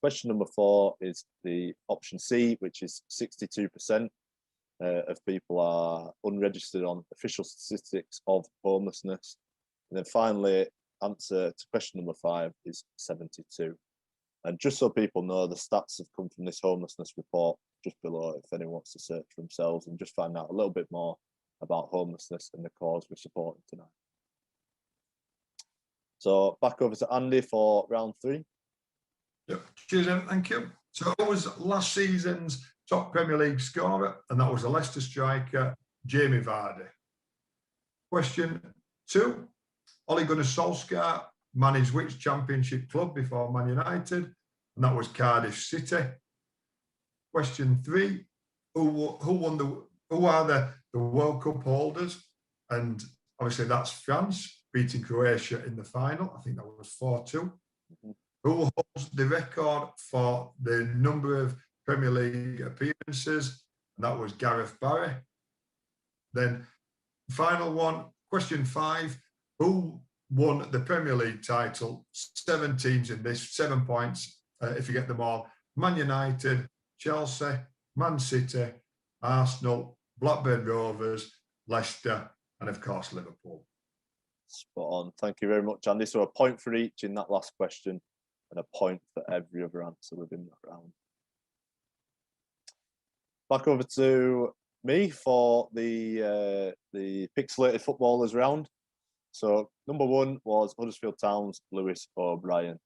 Question number 4 is the option C, which is 62% of people are unregistered on official statistics of homelessness. And then finally, answer to question number 5 is 72. And just so people know, the stats have come from this homelessness report just below if anyone wants to search for themselves and just find out a little bit more about homelessness and the cause we're supporting tonight. So back over to Andy for round 3. Yep. Cheers, Em. Thank you. So that was last season's top Premier League scorer, and that was a Leicester striker, Jamie Vardy. Question 2, Ole Gunnar Solskjaer managed which championship club before Man United? And that was Cardiff City. Question 3, who are the World Cup holders? And obviously that's France, beating Croatia in the final. I think that was 4-2. Who holds the record for the number of Premier League appearances? And that was Gareth Barry. Then final one, question 5, who won the Premier League title? 7 teams in this, 7 points if you get them all. Man United, Chelsea, Man City, Arsenal, Blackburn Rovers, Leicester, and of course Liverpool. Spot on. Thank you very much, Andy. So a point for each in that last question and a point for every other answer within that round. Back over to me for the pixelated footballers round. So number 1 was Huddersfield Town's Lewis O'Brien.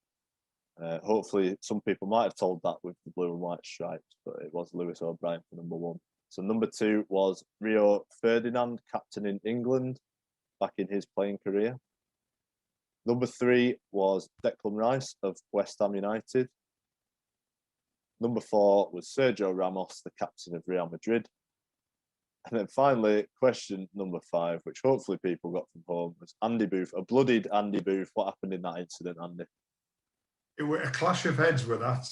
Hopefully some people might have told that with the blue and white stripes, but it was Lewis O'Brien for number 1. So number 2 was Rio Ferdinand, captain in England back in his playing career. Number 3 was Declan Rice of West Ham United. Number 4 was Sergio Ramos, the captain of Real Madrid. And then finally, question number 5, which hopefully people got from home, was Andy Booth, a bloodied Andy Booth. What happened in that incident, Andy? It was a clash of heads with that.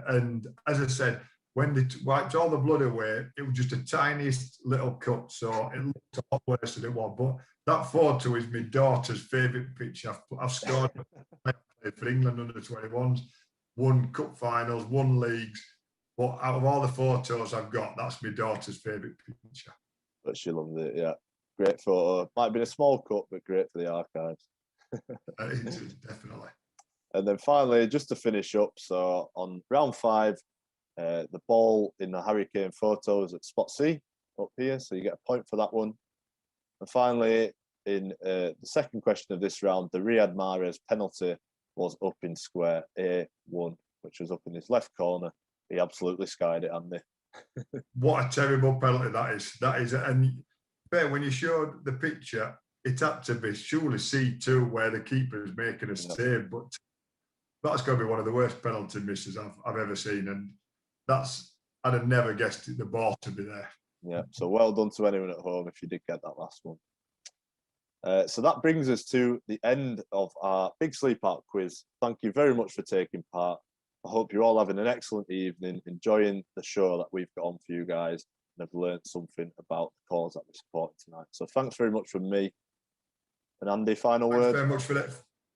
And as I said, when they wiped all the blood away, it was just a tiniest little cut. So it looked a lot worse than it was. But that photo is my daughter's favourite picture. I've scored for England under 21s, won cup finals, won leagues. But out of all the photos I've got, that's my daughter's favourite picture. But she loved it, yeah. Great photo. Might have been a small cut, but great for the archives. Definitely. And then finally, just to finish up, so on round 5, the ball in the Harry Kane photos at spot C up here, so you get a point for that one. And finally, in the second question of this round, the Riyad Mahrez penalty was up in square A1, which was up in his left corner. He absolutely skied it, Andy. What a terrible penalty that is. That is, and Ben, when you showed the picture, it had to be surely C2 where the keeper is making a save, but that's going to be one of the worst penalty misses I've ever seen, and I'd have never guessed the ball to be there. Yeah, so well done to anyone at home if you did get that last one. So that brings us to the end of our Big Sleep Out quiz. Thank you very much for taking part. I hope you're all having an excellent evening, enjoying the show that we've got on for you guys, and have learned something about the cause that we're supporting tonight. So thanks very much from me. And Andy, final word? Thanks very much for that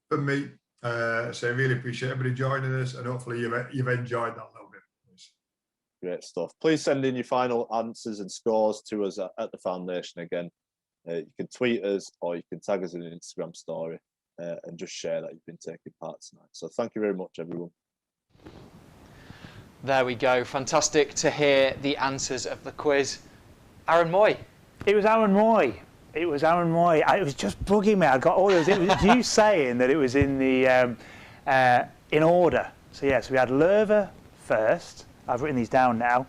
from me. So I really appreciate everybody joining us, and hopefully you've enjoyed that little bit. Great stuff. Please send in your final answers and scores to us at the foundation again. You can tweet us or you can tag us in an Instagram story and just share that you've been taking part tonight. So thank you very much, everyone. There we go. Fantastic to hear the answers of the quiz. Aaron Moy. It was Aaron Moy. It was Aaron Moy. It was just bugging me. I got all those. It was you saying that it was in the in order. So yeah, so we had Lerver first. I've written these down now.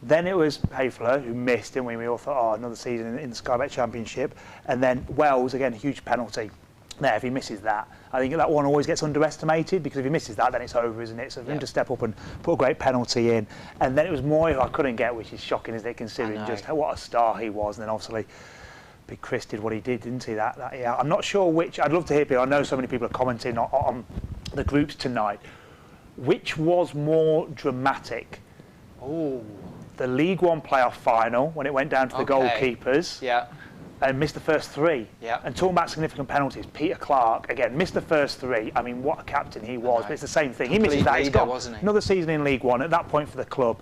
Then it was Hayfler who missed, didn't we? We all thought, oh, another season in the Sky Bet Championship. And then Wells, again, a huge penalty. There, if he misses that, I think that one always gets underestimated, because if he misses that, then it's over, isn't it? So for him to step up and put a great penalty in. And then it was Moy, who I couldn't get, which is shocking, isn't it, considering just what a star he was. And then obviously Big Chris did what he did, didn't he? Yeah. I'm not sure which. I'd love to hear people. I know so many people are commenting on the groups tonight. Which was more dramatic? Oh, the League One playoff final when it went down to the goalkeepers. Yeah. And missed the first 3. Yeah. And talking about significant penalties, Peter Clark, again, missed the first 3. I mean, what a captain he was. But it's the same thing. He misses that. He's got another season in League One. At that point for the club,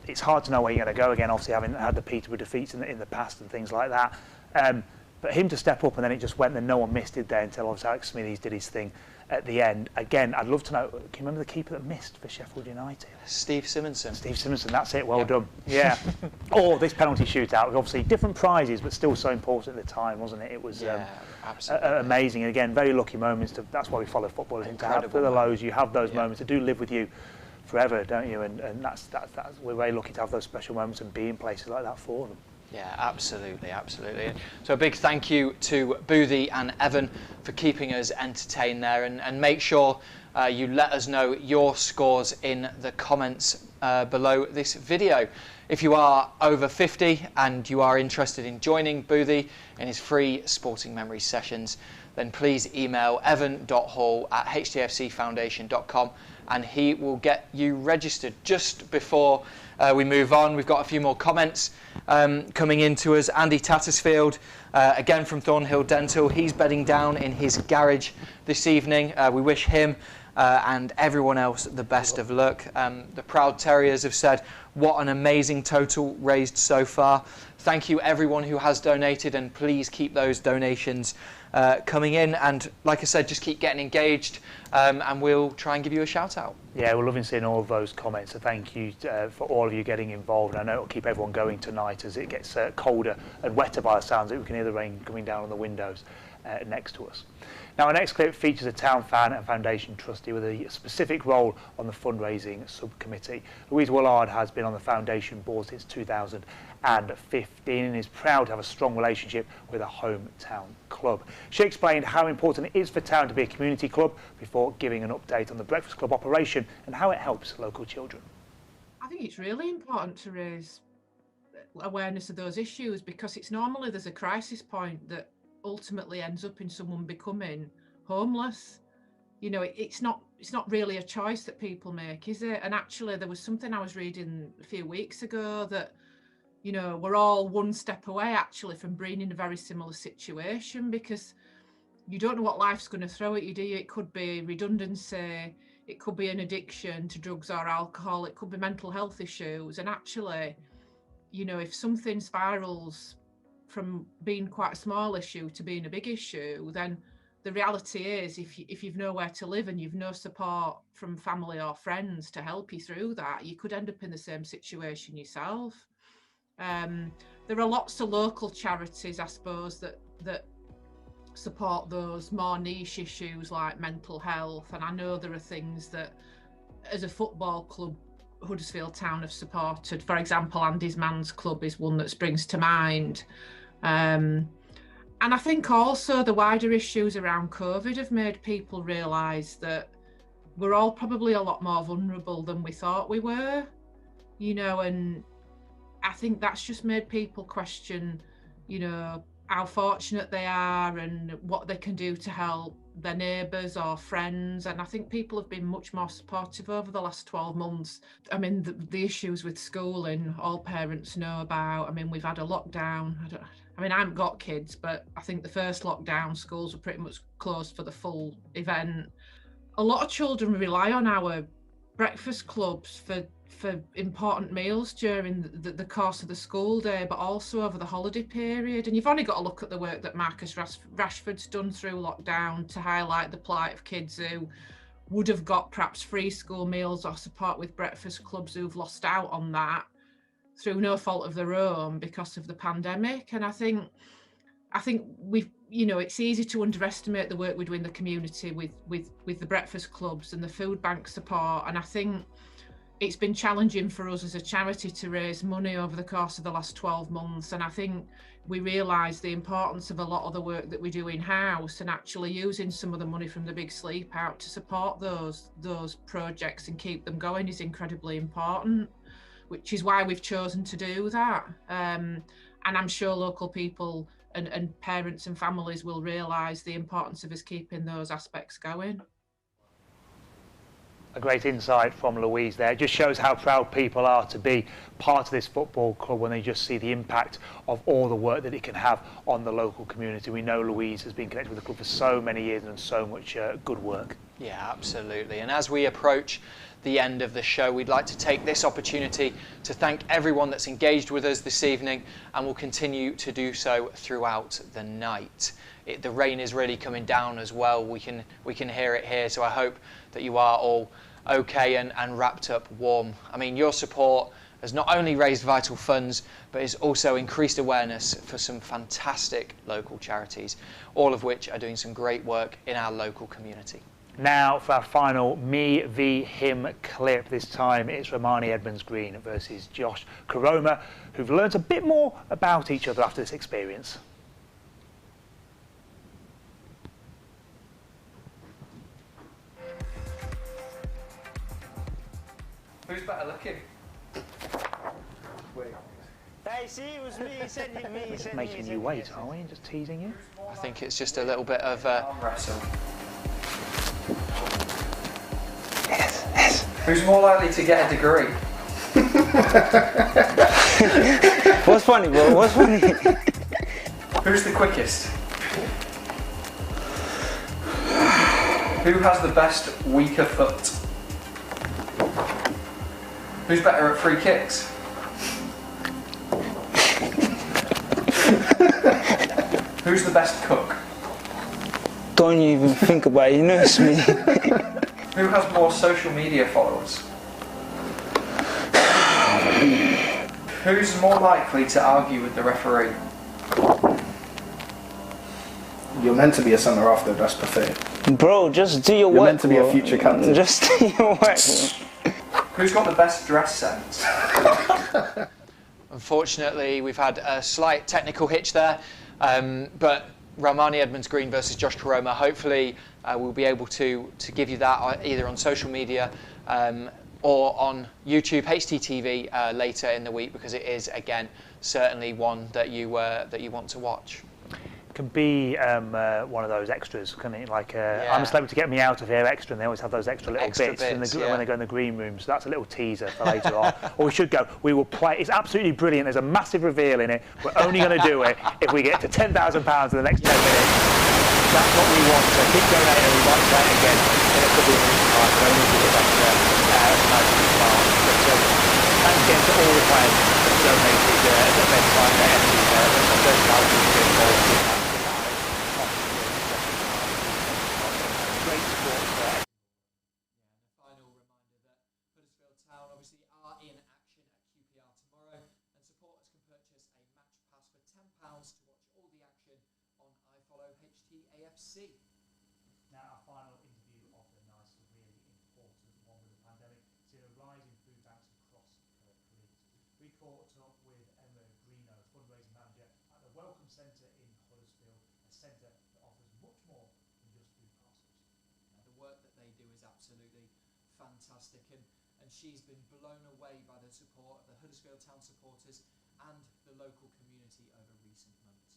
it's hard to know where you're going to go again, obviously having had the Peterborough defeats in the past and things like that. But him to step up, and then it just went, and no one missed it there until obviously Alex Smithies did his thing at the end. Again, I'd love to know, can you remember the keeper that missed for Sheffield United? Steve Simonson. Steve Simonson, that's it, well done. Yeah. Or this penalty shootout, obviously different prizes, but still so important at the time, wasn't it? It was amazing. And again, very lucky moments. That's why we follow football, isn't it? To have the lows, you have those moments that do live with you forever, don't you? And that's we're very lucky to have those special moments and be in places like that for them. Yeah, absolutely, absolutely. So a big thank you to Boothie and Evan for keeping us entertained there, and make sure you let us know your scores in the comments below this video. If you are over 50 and you are interested in joining Boothie in his free Sporting Memories sessions, then please email evan.hall@hdfcfoundation.com and he will get you registered. Just before we move on, we've got a few more comments coming into us. Andy Tattersfield, again from Thornhill Dental, he's bedding down in his garage this evening. We wish him and everyone else the best of luck. The Proud Terriers have said, what an amazing total raised so far. Thank you everyone who has donated, and please keep those donations coming in, and like I said, just keep getting engaged, and we'll try and give you a shout out. Yeah, we're loving seeing all of those comments, so thank you for all of you getting involved. I know it'll keep everyone going tonight as it gets colder and wetter by the sounds of it. We can hear the rain coming down on the windows next to us. Now, our next clip features a Town Fan and Foundation trustee with a specific role on the fundraising subcommittee. Louise Willard has been on the foundation board since 2015 and is proud to have a strong relationship with a hometown club. She explained how important it is for Town to be a community club before giving an update on the Breakfast Club operation and how it helps local children. I think it's really important to raise awareness of those issues, because it's normally there's a crisis point that ultimately ends up in someone becoming homeless. You know, it's not really a choice that people make, is it? And actually there was something I was reading a few weeks ago that, you know, we're all one step away actually from being in a very similar situation, because you don't know what life's going to throw at you, do you? It could be redundancy, it could be an addiction to drugs or alcohol, it could be mental health issues. And actually, you know, if something spirals from being quite a small issue to being a big issue, then the reality is if you've nowhere to live and you've no support from family or friends to help you through that, you could end up in the same situation yourself. There are lots of local charities, I suppose, that support those more niche issues like mental health, and I know there are things that as a football club Huddersfield Town have supported. For example, Andy's Man's Club is one that springs to mind. And I think also the wider issues around COVID have made people realise that we're all probably a lot more vulnerable than we thought we were, you know, and I think that's just made people question, you know, how fortunate they are and what they can do to help their neighbours or friends. And I think people have been much more supportive over the last 12 months. I mean, the issues with schooling, all parents know about. I mean, we've had a lockdown. I mean, I haven't got kids, but I think the first lockdown, schools were pretty much closed for the full event. A lot of children rely on our breakfast clubs for important meals during the course of the school day, but also over the holiday period. And you've only got to look at the work that Marcus Rashford's done through lockdown to highlight the plight of kids who would have got perhaps free school meals or support with breakfast clubs who've lost out on that through no fault of their own because of the pandemic. And I think we've, you know, it's easy to underestimate the work we do in the community with the breakfast clubs and the food bank support. And I think it's been challenging for us as a charity to raise money over the course of the last 12 months. And I think we realise the importance of a lot of the work that we do in-house, and actually using some of the money from the Big Sleep Out to support those projects and keep them going is incredibly important, which is why we've chosen to do that. And I'm sure local people and parents and families will realise the importance of us keeping those aspects going. A great insight from Louise there. It just shows how proud people are to be part of this football club when they just see the impact of all the work that it can have on the local community. We know Louise has been connected with the club for so many years and done so much good work. Yeah, absolutely. And as we approach the end of the show, we'd like to take this opportunity to thank everyone that's engaged with us this evening and will continue to do so throughout the night. The rain is really coming down as well. We can hear it here, so I hope that you are all okay and wrapped up warm. I mean, your support has not only raised vital funds, but has also increased awareness for some fantastic local charities, all of which are doing some great work in our local community. Now for our final Me v Him clip. This time it's Romani Edmonds-Green versus Josh Karoma, who've learnt a bit more about each other after this experience. Who's better looking? Hey, see, it was me, he said it, me, he said Making you wait, are we? Just teasing you? I think it's just a little bit of arm wrestle. Yes. Who's more likely to get a degree? What's funny, bro? What's funny? Who's the quickest? Who has the best weaker foot? Who's better at free kicks? Who's the best cook? Don't even think about it, you know it's me. Who has more social media followers? Who's more likely to argue with the referee? You're meant to be a centre half though, that's pathetic. Bro, just do your work. You're meant to be a future captain. Just do your work, bro. Who's got the best dress sense? Unfortunately, we've had a slight technical hitch there, but Romani Edmonds Green versus Josh Koroma, hopefully we'll be able to give you that either on social media or on YouTube, HTTV later in the week, because it is, again, certainly one that you want to watch. Can be one of those extras, can it? Like I'm a Celebrity, Get Me Out of Here extra, and they always have those extra little bits when they go in the green room. So that's a little teaser for later on. Or we should go. We will play. It's absolutely brilliant. There's a massive reveal in it. We're only going to do it if we get to £10,000 in the next 10 minutes. That's what we want. So keep donating. We might play it again in a couple of minutes' time. But only to get back to thanks again to all the players that donated their time, their energy, their personality to get involved in that. Great support there. Final reminder that Huddersfield Town obviously are in action at QPR tomorrow, and supporters can purchase a match pass for £10 to watch all the action on iFollow HTAFC. Now, our final interview of the night is a really important one with the pandemic. Seen a rise in food banks across Cleveland. We caught up with Emma Greeno, fundraising manager at the Welcome Centre in Huddersfield, a centre that offers much more than just food parcels. Now, the work that they do is absolutely fantastic, and she's been blown away by the support of the Huddersfield Town supporters and the local community over recent months.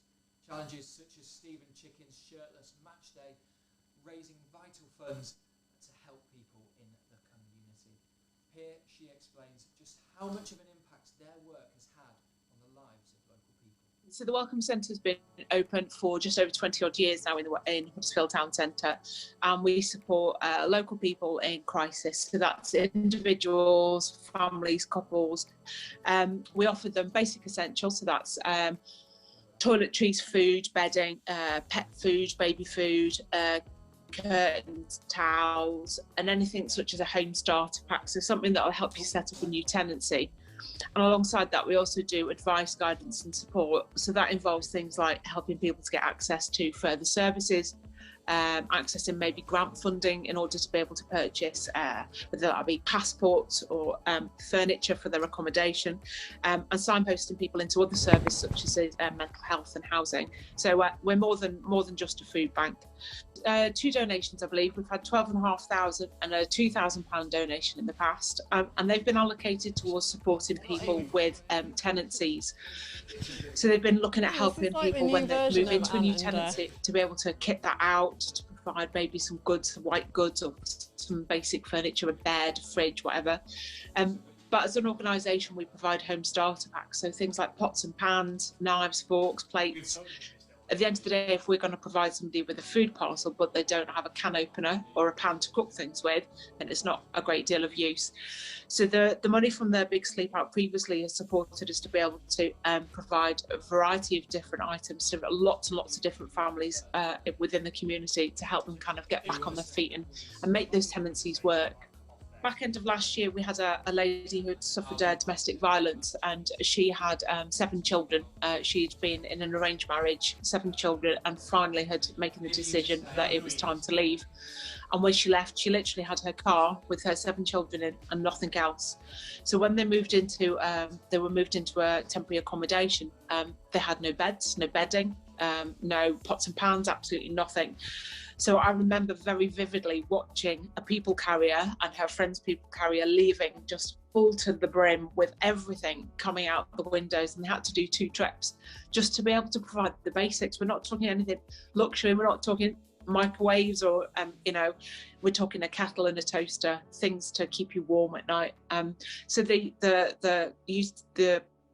Challenges such as Stephen Chicken's shirtless match day, raising vital funds to help people in the community. Here she explains just how much of an impact their work has had on the lives of local people. So the Welcome Centre has been open for just over 20 odd years now in Huddersfield Town Centre, and we support local people in crisis. So that's individuals, families, couples. We offer them basic essentials, so that's toiletries, food, bedding, pet food, baby food, curtains, towels, and anything such as a home starter pack, so something that will help you set up a new tenancy. And alongside that, we also do advice, guidance and support. So that involves things like helping people to get access to further services, accessing maybe grant funding in order to be able to purchase whether that be passports or furniture for their accommodation, and signposting people into other services such as mental health and housing. So we're more than just a food bank. 2 donations, I believe. We've had 12,500 and a £2,000 donation in the past, and they've been allocated towards supporting people with tenancies. So they've been looking at helping people when they move into a new tenancy to be able to kit that out, to provide maybe some goods, white goods, or some basic furniture, a bed, fridge, whatever. But as an organisation, we provide home starter packs, so things like pots and pans, knives, forks, plates. At the end of the day, if we're going to provide somebody with a food parcel, but they don't have a can opener or a pan to cook things with, then it's not a great deal of use. So the money from the Big Sleep Out previously has supported us to be able to provide a variety of different items to lots and lots of different families within the community to help them kind of get back on their feet and make those tenancies work. Back end of last year, we had a lady who had suffered domestic violence, and she had 7 children. She'd been in an arranged marriage, 7 children, and finally had making the decision that it was time to leave. And when she left, she literally had her car with her 7 children in and nothing else. So when they were moved into a temporary accommodation, they had no beds, no bedding, no pots and pans, absolutely nothing. So I remember very vividly watching a people carrier and her friend's people carrier leaving just full to the brim with everything coming out the windows, and they had to do 2 trips just to be able to provide the basics. We're not talking anything luxury, we're not talking microwaves or, we're talking a kettle and a toaster, things to keep you warm at night. So the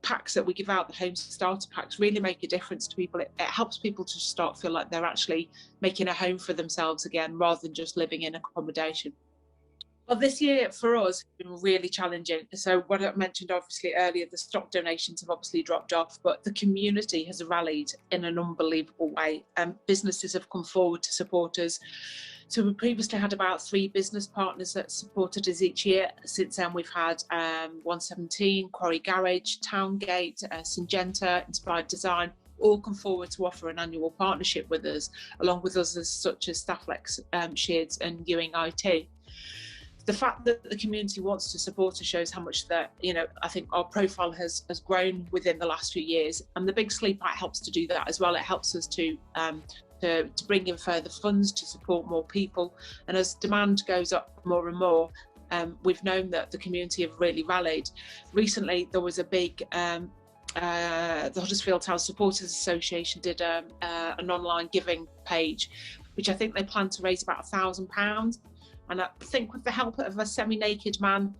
packs that we give out, the home starter packs, really make a difference to people. It helps people to start feel like they're actually making a home for themselves again, rather than just living in accommodation. Well, this year for us has been really challenging. So what I mentioned obviously earlier, the stock donations have obviously dropped off, but the community has rallied in an unbelievable way. Businesses have come forward to support us. So we previously had about 3 business partners that supported us each year. Since then, we've had 117, Quarry Garage, Towngate, Syngenta, Inspired Design, all come forward to offer an annual partnership with us, along with others such as Stafflex, Sheards and Ewing IT. The fact that the community wants to support us shows how much that, I think our profile has grown within the last few years, and the Big Sleep Out helps to do that as well. It helps us to bring in further funds to support more people, and as demand goes up more and more, we've known that the community have really rallied. Recently, there was a big the Huddersfield Town Supporters Association did an online giving page, which I think they plan to raise about £1,000. And I think with the help of a semi-naked man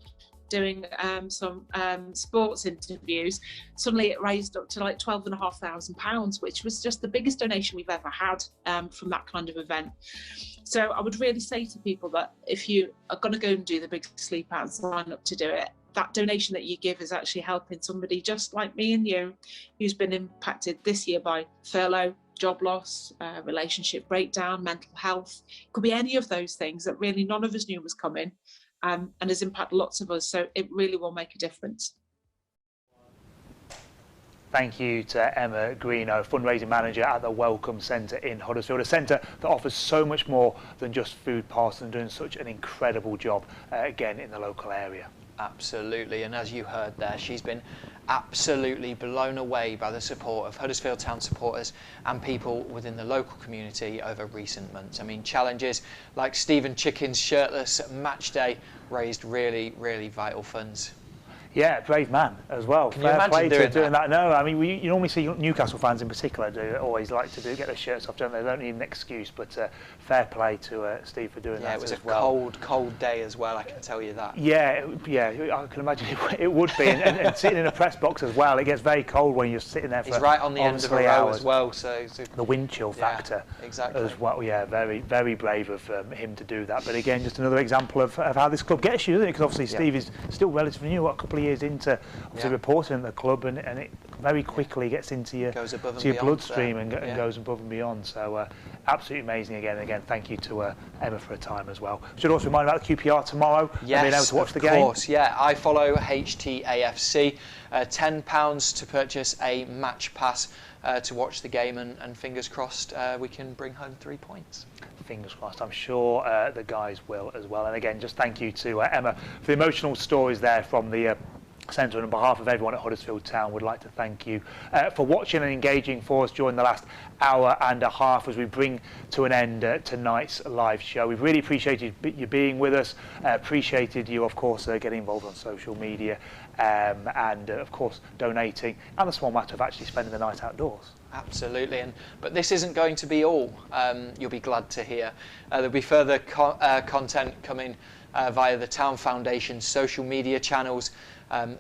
doing some sports interviews, suddenly it raised up to like £12,500, which was just the biggest donation we've ever had from that kind of event. So I would really say to people that if you are going to go and do the Big Sleep Out and sign up to do it, that donation that you give is actually helping somebody just like me and you, who's been impacted this year by furlough, job loss, relationship breakdown, mental health. It could be any of those things that really none of us knew was coming, and has impacted lots of us. So it really will make a difference. Thank you to Emma Greeno, fundraising manager at the Welcome Centre in Huddersfield, a centre that offers so much more than just food parcels and doing such an incredible job, again, in the local area. Absolutely, and as you heard there, she's been absolutely blown away by the support of Huddersfield Town supporters and people within the local community over recent months. I mean, challenges like Stephen Chicken's shirtless match day raised really, really vital funds. Yeah, brave man as well. Can you imagine doing that? No, I mean, you normally see Newcastle fans in particular always like to get their shirts off, don't they? They don't need an excuse, but fair play to Steve for doing that. Yeah, it was a well. cold day as well, I can tell you that. Yeah, I can imagine it would be, and sitting in a press box as well, it gets very cold when you're sitting there for He's right on the end of a row hours. as well, so the wind chill factor exactly. as well. Yeah, very, very brave of him to do that. But again, just another example of how this club gets you, isn't it? Because obviously Steve is still relatively new, a couple of years into reporting at the club, and it very quickly gets into your bloodstream and goes above and beyond. So absolutely amazing again. Thank you to Emma for her time as well. Should also remind about the QPR tomorrow. Yes, being able to watch the game. Of course, yeah. I follow HTAFC. £10 to purchase a match pass to watch the game, and fingers crossed we can bring home 3 points. Fingers crossed. I'm sure the guys will as well. And again, just thank you to Emma for the emotional stories there from the Centre, and on behalf of everyone at Huddersfield Town, would like to thank you for watching and engaging for us during the last hour and a half as we bring to an end tonight's live show. We've really appreciated you being with us, appreciated you, of course, getting involved on social media, and of course donating, and the small matter of actually spending the night outdoors. Absolutely, but this isn't going to be all. You'll be glad to hear there'll be further content coming via the Town Foundation social media channels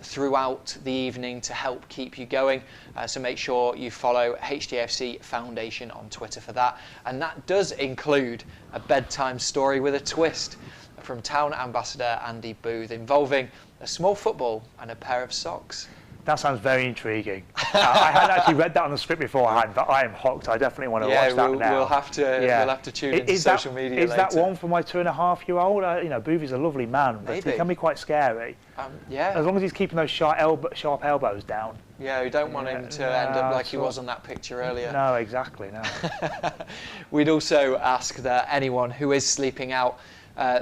throughout the evening to help keep you going. So make sure you follow HDFC Foundation on Twitter for that. And that does include a bedtime story with a twist from Town Ambassador Andy Booth involving a small football and a pair of socks. That sounds very intriguing. I hadn't actually read that on the script beforehand, but I am hooked. I definitely want to watch that now. We'll have to tune into social media later. Is that one for my 2.5-year-old? Booth is a lovely man, but he can be quite scary. Yeah. As long as he's keeping those sharp elbows down. Yeah, we don't want him to end up like he was on that picture earlier. No, exactly, no. We'd also ask that anyone who is sleeping out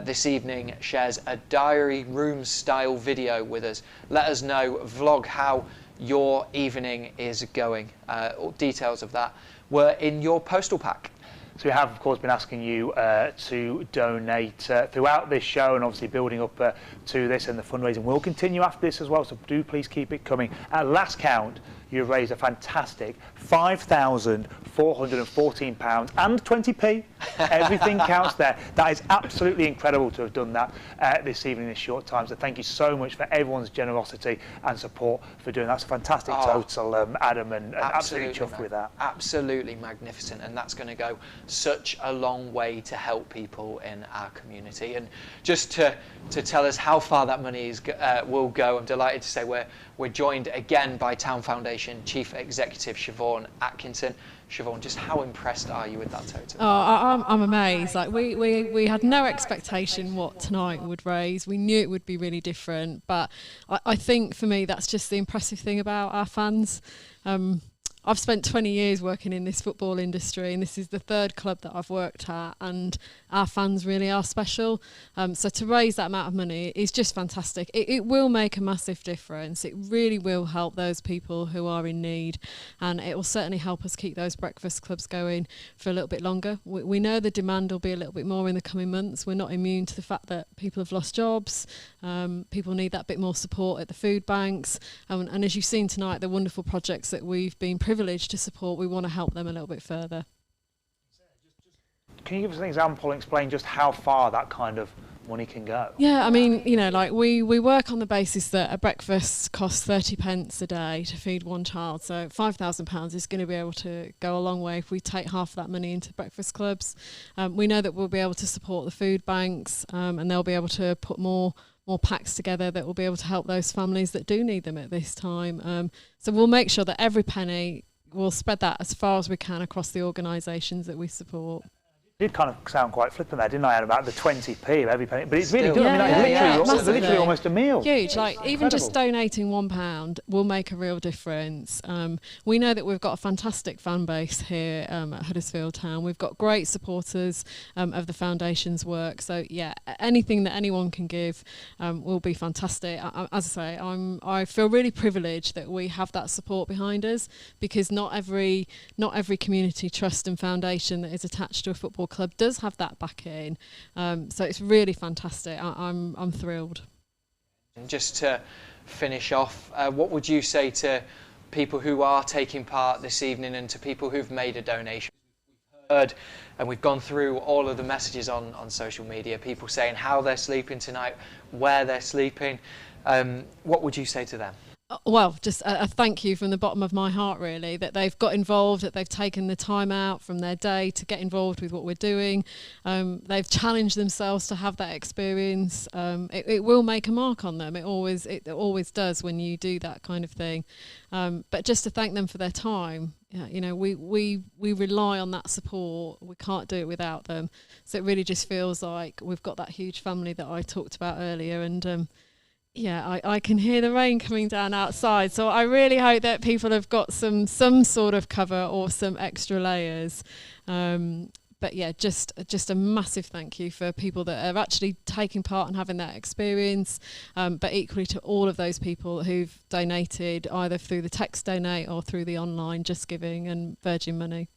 this evening shares a diary room style video with us. Let us know, vlog how your evening is going. All details of that were in your postal pack. So we have, of course, been asking you to donate throughout this show, and obviously building up to this, and the fundraising will continue after this as well, so do please keep it coming. At last count, you've raised a fantastic £5,414 and 20p. Everything counts there. That is absolutely incredible to have done that this evening in this short time. So thank you so much for everyone's generosity and support for doing that. That's a fantastic total, Adam, and absolutely chuffed with that. Absolutely magnificent, and that's going to go such a long way to help people in our community. And just to tell us how far that money will go, I'm delighted to say we're joined again by Town Foundation Chief Executive Siobhan Atkinson. Siobhan, just how impressed are you with that total? Oh, I'm amazed. Like we had no expectation what tonight would raise. We knew it would be really different, but I think for me that's just the impressive thing about our fans. I've spent 20 years working in this football industry, and this is the third club that I've worked at, and our fans really are special. So to raise that amount of money is just fantastic. It will make a massive difference. It really will help those people who are in need, and it will certainly help us keep those breakfast clubs going for a little bit longer. We know the demand will be a little bit more in the coming months. We're not immune to the fact that people have lost jobs. People need that bit more support at the food banks. And as you've seen tonight, the wonderful projects that we've been privileged to support, we want to help them a little bit further. Can you give us an example and explain just how far that kind of money can go? Yeah, I mean, you know, like we work on the basis that a breakfast costs 30 pence a day to feed one child. So £5,000 is going to be able to go a long way if we take half of that money into breakfast clubs. We know that we'll be able to support the food banks, and they'll be able to put more packs together that will be able to help those families that do need them at this time. So we'll make sure that every penny, we'll spread that as far as we can across the organisations that we support. It did kind of sound quite flippant there, didn't I, about the 20p of every penny? But it's really good. I mean, like, literally almost a meal. Huge. Like, even just donating £1 will make a real difference. We know that we've got a fantastic fan base here at Huddersfield Town. We've got great supporters of the foundation's work. So, yeah, anything that anyone can give will be fantastic. As I say, I feel really privileged that we have that support behind us, because not every community trust and foundation that is attached to a football club does have that backing, so it's really fantastic. I'm thrilled. And just to finish off, what would you say to people who are taking part this evening and to people who've made a donation? We've heard and we've gone through all of the messages on social media, people saying how they're sleeping tonight, where they're sleeping. What would you say to them? Well, just a thank you from the bottom of my heart, really, that they've got involved, that they've taken the time out from their day to get involved with what we're doing. They've challenged themselves to have that experience. It will make a mark on them. It always does when you do that kind of thing. But just to thank them for their time. You know, we rely on that support. We can't do it without them. So it really just feels like we've got that huge family that I talked about earlier, and yeah, I can hear the rain coming down outside, so I really hope that people have got some sort of cover or some extra layers. But yeah, just a massive thank you for people that are actually taking part and having that experience, but equally to all of those people who've donated either through the text donate or through the online Just Giving and Virgin Money.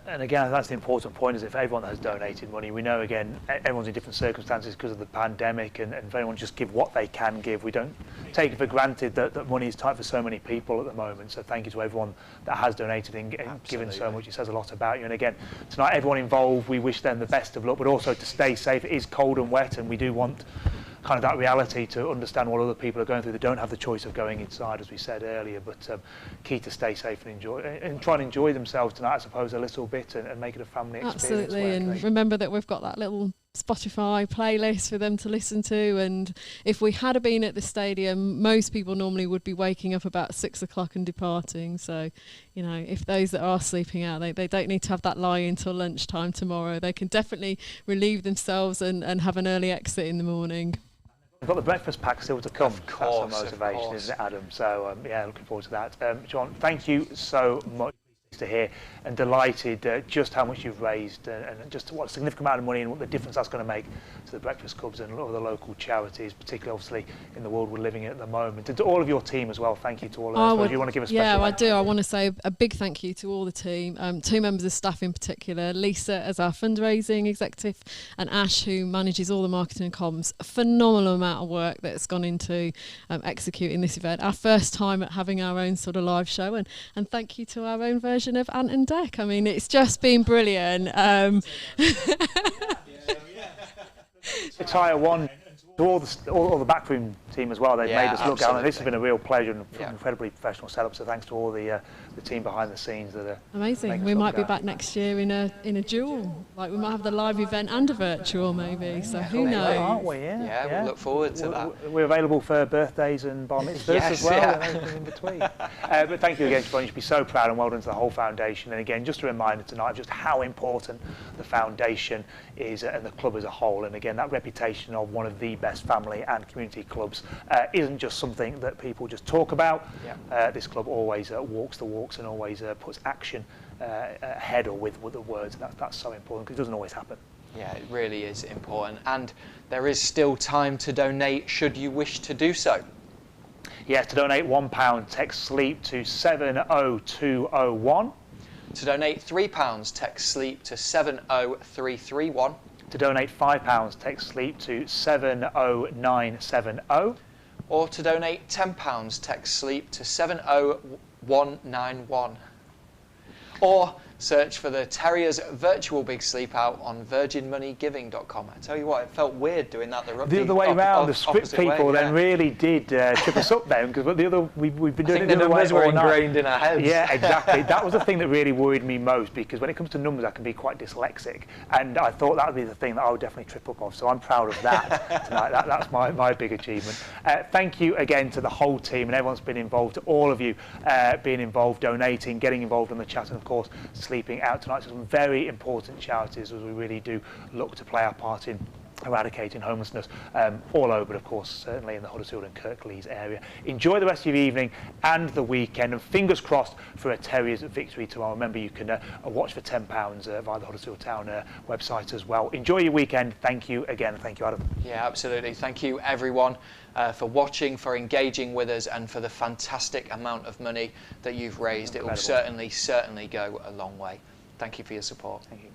And again, that's the important point, is if everyone that has donated money, we know, again, everyone's in different circumstances because of the pandemic, and if everyone just give what they can give, we don't take it for granted that money is tight for so many people at the moment. So thank you to everyone that has donated and given so much. It says a lot about you. And again, tonight, everyone involved, we wish them the best of luck, but also to stay safe. It is cold and wet, and we do want kind of that reality to understand what other people are going through. They don't have the choice of going inside, as we said earlier, but key to stay safe and enjoy, and try and enjoy themselves tonight, I suppose, a little bit, and make it a family experience. Absolutely, and remember that we've got that little Spotify playlist for them to listen to, and if we had been at the stadium, most people normally would be waking up about 6 o'clock and departing. So, you know, if those that are sleeping out, they don't need to have that lie until lunchtime tomorrow. They can definitely relieve themselves and have an early exit in the morning. We've got the breakfast pack still to come. Of course, that's the motivation, isn't it, Adam? So, yeah, looking forward to that. John, thank you so much to hear, and delighted just how much you've raised, and just what a significant amount of money and what the difference that's going to make to the breakfast clubs and a lot of the local charities, particularly obviously in the world we're living in at the moment. And to all of your team as well, thank you to all of us. You want to give a special Yeah, I do. I want to say a big thank you to all the team, 2 members of staff in particular, Lisa as our fundraising executive, and Ash, who manages all the marketing and comms. A phenomenal amount of work that's gone into executing this event. Our first time at having our own sort of live show, and thank you to our own version of Ant and Dec. I mean, it's just been brilliant. Attire one, to all the backroom team as well. They've made us look down, and this has been a real pleasure and incredibly professional setup. So thanks to all the team behind the scenes that are amazing. We might be back next year in a dual. Like, we might have the live event and a virtual maybe. So who knows? Aren't we? Yeah, we'll look forward to that. We're available for birthdays and bar mitzvahs as well, and everything in between. But thank you again, Siobhan. You should be so proud, and well done to the whole foundation. And again, just a reminder tonight of just how important the foundation is and the club as a whole. And again, that reputation of one of the best best family and community clubs isn't just something that people just talk about. This club always walks the walks and always puts action ahead or with the words. That's so important because it doesn't always happen. Yeah, it really is important, and there is still time to donate should you wish to do so. Yes, to donate £1, text SLEEP to 70201. To donate £3, text SLEEP to 70331. To donate £5, text SLEEP to 70970. Or to donate £10, text SLEEP to 70191. Or search for the Terriers Virtual Big Sleep Out on virginmoneygiving.com. I tell you what, it felt weird doing that the other way round. The script people then really did trip us up then, because we've been doing it the other way. The numbers were ingrained in our heads. Yeah, exactly. That was the thing that really worried me most, because when it comes to numbers, I can be quite dyslexic, and I thought that would be the thing that I would definitely trip up on. So I'm proud of that tonight. That's my big achievement. Thank you again to the whole team and everyone's been involved. To all of you being involved, donating, getting involved in the chat, and of course sleeping out tonight. So some very important charities as we really do look to play our part in eradicating homelessness all over, but of course certainly in the Huddersfield and Kirklees area. Enjoy the rest of your evening and the weekend, and fingers crossed for a Terriers victory tomorrow. Remember, you can watch for £10 via the Huddersfield Town website as well. Enjoy your weekend. Thank you again. Thank you, Adam. Yeah, absolutely. Thank you everyone for watching, for engaging with us, and for the fantastic amount of money that you've raised. Incredible. It will certainly go a long way. Thank you for your support. Thank you.